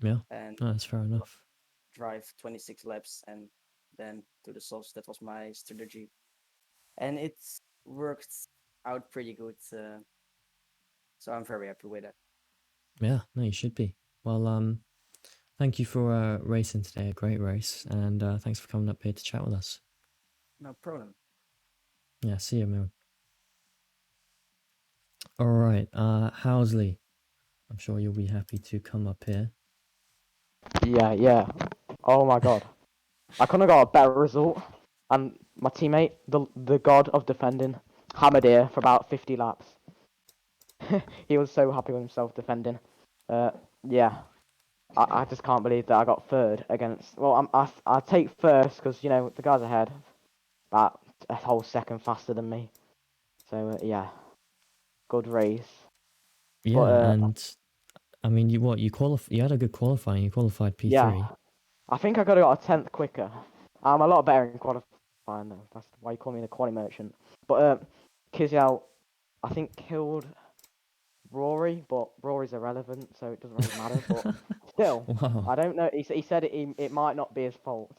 yeah, and no, that's fair enough. drive 26 laps and then to the softs. That was my strategy. And it worked out pretty good. So I'm very happy with it. Yeah, no, you should be. Well, thank you for racing today, a great race, and thanks for coming up here to chat with us. No problem. Yeah, see you, man. All right, Housley, I'm sure you'll be happy to come up here. Yeah. Oh my god. I couldn't have got a better result. And my teammate, the god of defending, Hamadir for about 50 laps. He was so happy with himself defending. Yeah. I just can't believe that I got third against. Well, I'll take first because the guys ahead about a whole second faster than me. So yeah, good race. Yeah, But and I mean, you had a good qualifying. You qualified P3. yeah, I think I could have got a tenth quicker. I'm a lot better in qualifying though. That's why you call me the quali merchant. But Kizyal, I think killed Rory, but Rory's irrelevant, so it doesn't really matter. But still, Wow, I don't know. He said it might not be his fault.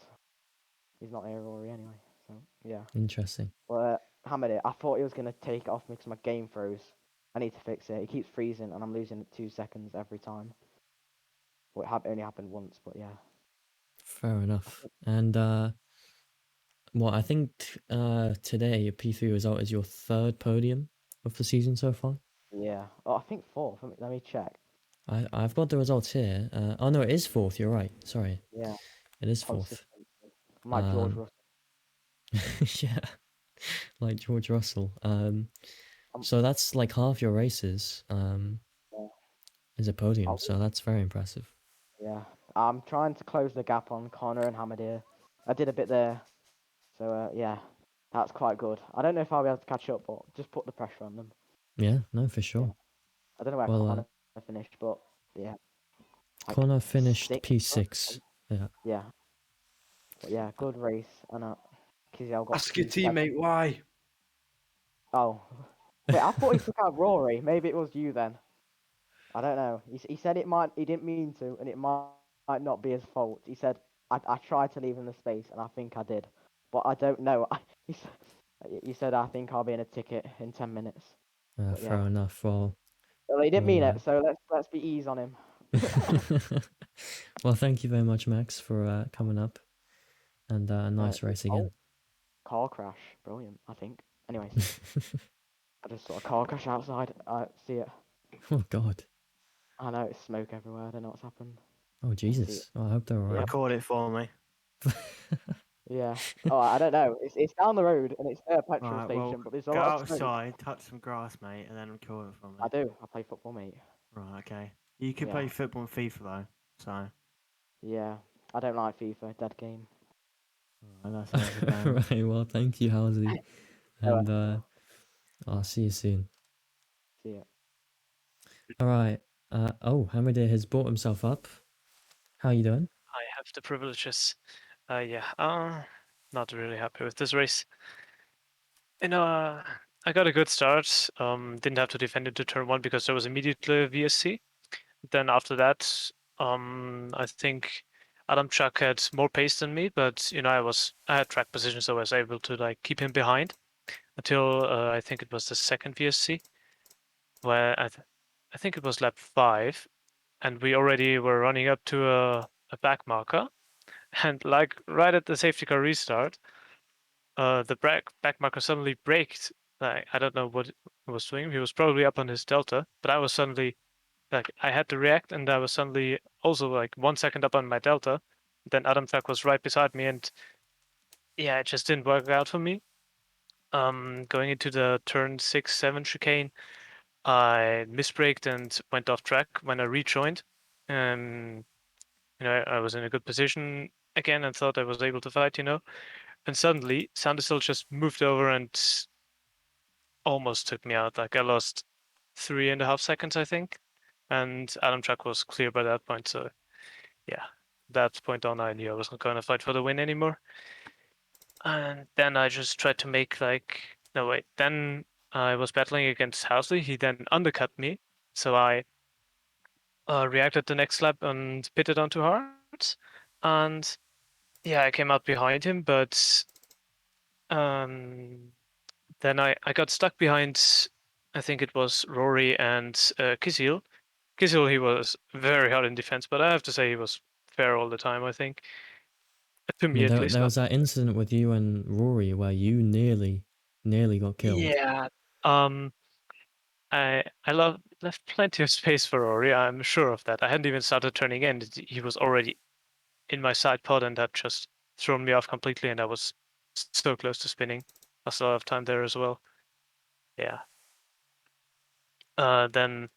He's not here, Rory, anyway. So yeah. interesting. But hammered it. I thought he was gonna take it off me because my game froze. I need to fix it. It keeps freezing, and I'm losing 2 seconds every time. Well, it only happened once, but yeah. Fair enough. And I think today your P3 result is your third podium of the season so far. Yeah. Oh, I think fourth. Let me check. I've got the results here. Oh no, it is fourth. You're right. Sorry, Yeah. it is fourth. Consistent. I'm like George Um, Russell. yeah, like George Russell. Um, So that's like half your races. yeah. Is a podium. I'll- So that's very impressive. yeah. I'm trying to close the gap on Connor and Hamadir. I did a bit there. So yeah, that's quite good. I don't know if I'll be able to catch up, but just put the pressure on them. Yeah, no, for Yeah. sure. I don't know where Well, Connor finished, but yeah, like Connor finished 6th. P6. Yeah. Yeah, but yeah, good race. And Kizyal got Ask your P7. teammate why. Oh, wait, I thought he took out Rory. Maybe it was you then. I don't know. He said he didn't mean to, and it might not be his fault. He said I tried to leave him the space, and I think I did, but I don't know. He said I think I'll be in a ticket in 10 minutes. But Fair yeah. enough. Well, Well, he didn't mean we'll it, so let's be ease on him. well, thank you very much, Max, for coming up, and a nice race again. Car crash, brilliant. I think. Anyways, I just saw a car crash outside. I see it. Oh God. I know it's smoke everywhere. I don't know what's happened. Oh Jesus. Oh, I hope they're alright. Record it for me. Yeah. Oh, I don't know. It's down the road and it's at a petrol Right, station, well, but there's a go lot of smoke. outside, touch some grass, mate, and then record it for me. I do. I play football, mate. Right, okay. You could Yeah. play football and FIFA though, so. Yeah. I don't like FIFA. Dead game. Right, that's a game. Right. Well, thank you, Housley, and I'll see you soon. See ya. All right. Oh, Hamadir has brought himself up. How you doing? I have the privileges. Not really happy with this race. I got a good start. Didn't have to defend into turn one because there was immediately a VSC. Then after that, I think Adam Chuck had more pace than me, but I had track position, so I was able to like keep him behind until I think it was the second VSC, where I think it was lap 5, and we already were running up to a back marker. And like right at the safety car restart, the back marker suddenly braked. Like I don't know what he was doing. He was probably up on his delta, but I was suddenly like I had to react, and I was suddenly also like 1 second up on my delta. Then Adam Track was right beside me, and yeah, it just didn't work out for me. Going into the turn 6, 7 chicane, I misbraked and went off track when I rejoined. Um, I was in a good position again and thought I was able to fight. And suddenly, Sandersill just moved over and almost took me out. Like I lost 3.5 seconds, I think. And Adam Truck was clear by that point. So yeah, that point on, I knew I wasn't going to fight for the win anymore. And then I just tried to make no wait. Then I was battling against Housley. He then undercut me, so I reacted the next lap and pitted on too hard. And yeah, I came out behind him, but um, then I got stuck behind, I think it was Rory and Kizil. Kizil, he was very hard in defense, but I have to say he was fair all the time, I think. To I me mean, at there least. there was that incident with you and Rory where you nearly got killed. Yeah. Um, I left plenty of space for Rory, I'm sure of that. I hadn't even started turning in. He was already in my side pod and that just thrown me off completely, and I was so close to spinning. I still have time there as well. Yeah. Then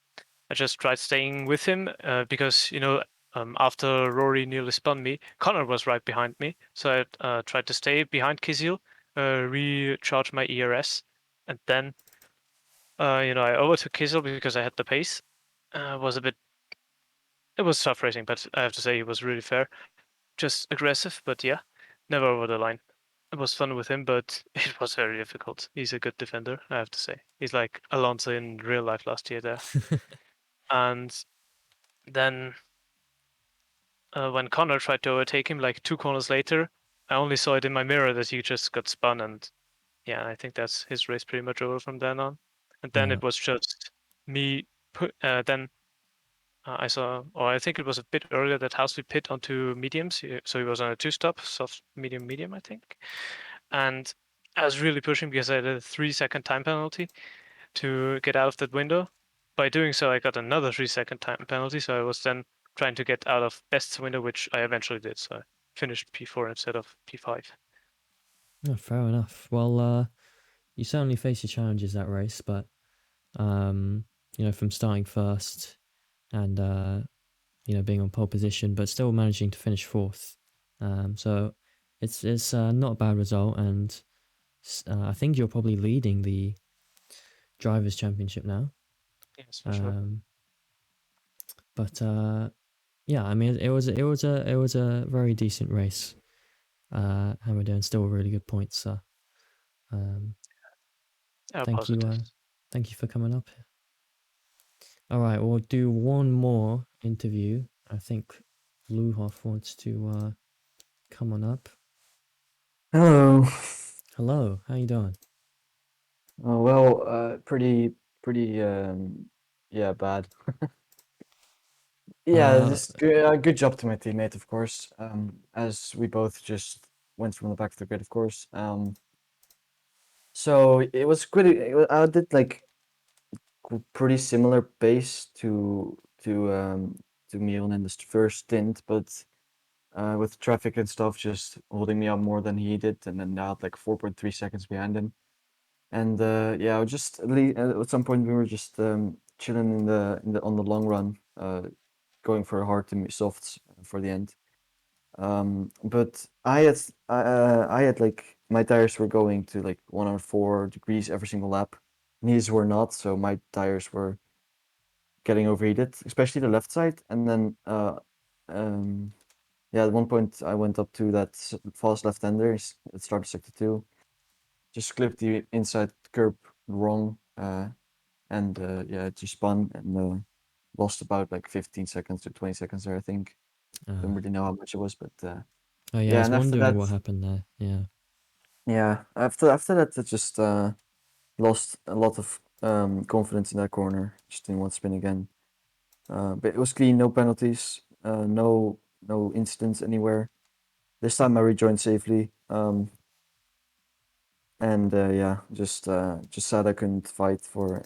I just tried staying with him because, after Rory nearly spun me, Connor was right behind me. So I tried to stay behind Kizil, recharge my ERS, and then, I overtook Kizil because I had the pace. It was tough racing, but I have to say he was really fair. Just aggressive, but yeah, never over the line. It was fun with him, but it was very difficult. He's a good defender, I have to say. He's like Alonso in real life last year there. And then when Connor tried to overtake him like 2 corners later, I only saw it in my mirror that he just got spun, and yeah, I think that's his race pretty much over from then on. And then Yeah. it was just me. Then I saw, or I think it was a bit earlier that Housley pit onto mediums, so he was on a two-stop, soft, medium, medium, I think. And I was really pushing because I had a 3 second time penalty to get out of that window. By doing so, I got another 3 second time penalty, so I was then trying to get out of Best's window, which I eventually did. So I finished P4 instead of P5. Oh, fair enough. Well, you certainly face your challenges that race, but from starting first and being on pole position, but still managing to finish fourth. So it's not a bad result, and I think you're probably leading the drivers' championship now. Yes, for sure. But yeah, I mean, it was a very decent race. And we're doing still really good points. So thank you, Positives. thank you for coming up. All right, we'll do one more interview. I think Luhoff wants to come on up. Hello. Hello, how you doing? Well, pretty, yeah, bad. Yeah, just good job to my teammate, of course. As we both just went from the back of the grid, of course. So it was good. I did like pretty similar pace to Mion in this first stint, but with traffic and stuff just holding me up more than he did, and then I had like 4.3 seconds behind him. And yeah, just at some point we were just chilling in the on the long run, going for hard to softs for the end. But I had like my tires were going to like 104 degrees every single lap, and his were not. So my tires were getting overheated, especially the left side. And then yeah, at one point I went up to that fast left-hander. It started sector 2. Just clipped the inside curb wrong, and yeah, it just spun and lost about like 15 seconds to 20 seconds there, I think. Don't really know how much it was, but Oh yeah, I yeah, was and after wondering that, what happened there. Yeah. yeah, after that, I just lost a lot of confidence in that corner. Just didn't want to spin again. But it was clean, no penalties, no incidents anywhere. This time I rejoined safely. And yeah, just sad I couldn't fight for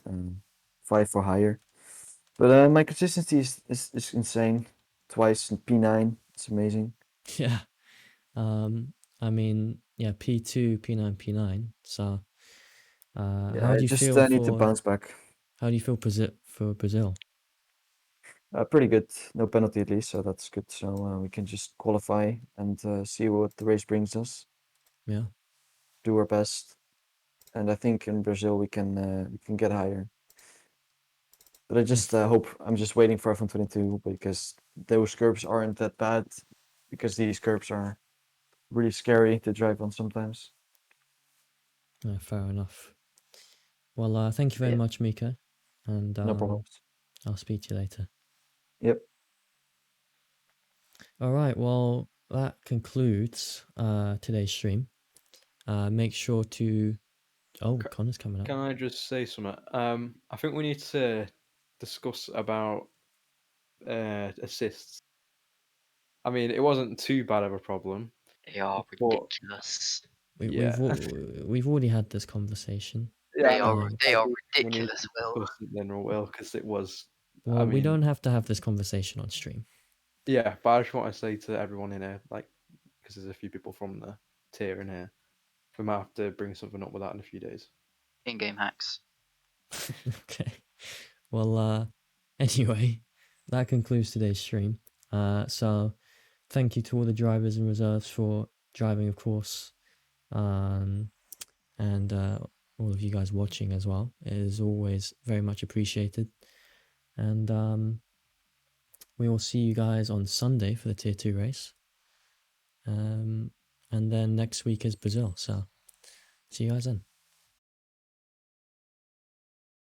higher. But my consistency is insane. Twice in P9, it's amazing. Yeah. I mean, yeah, P2, P9, P9. So, Yeah, how I do you just feel need to for bounce back. how do you feel for Brazil? Pretty good, no penalty at least, so that's good. So we can just qualify and see what the race brings us. Yeah. Do our best, and I think in Brazil we can get higher. But I just hope I'm just waiting for F122 because those curbs aren't that bad, because these curbs are really scary to drive on sometimes. Fair enough. Well, thank you very Yeah, much, Mika, and no problems. I'll speak to you later. Yep. All right. Well, that concludes today's stream. Make sure to. Oh, Ca- Connor's coming up. Can I just say something? I think we need to discuss about assists. I mean, it wasn't too bad of a problem, They are but ridiculous. yeah, We've already had this conversation. yeah, They I know. are Um, they I are think we need ridiculous, to Will. discuss it then, Will, because it was. I Well, we mean, don't have to have this conversation on stream. yeah, but I just want to say to everyone in here, like, because there's a few people from the tier in here, we might have to bring something up with that in a few days. In-game hacks. Okay. Well, anyway, that concludes today's stream. So thank you to all the drivers and reserves for driving, of course, and all of you guys watching as well. It is always very much appreciated. And we will see you guys on Sunday for the Tier 2 race. And then next week is Brazil. So see you guys then.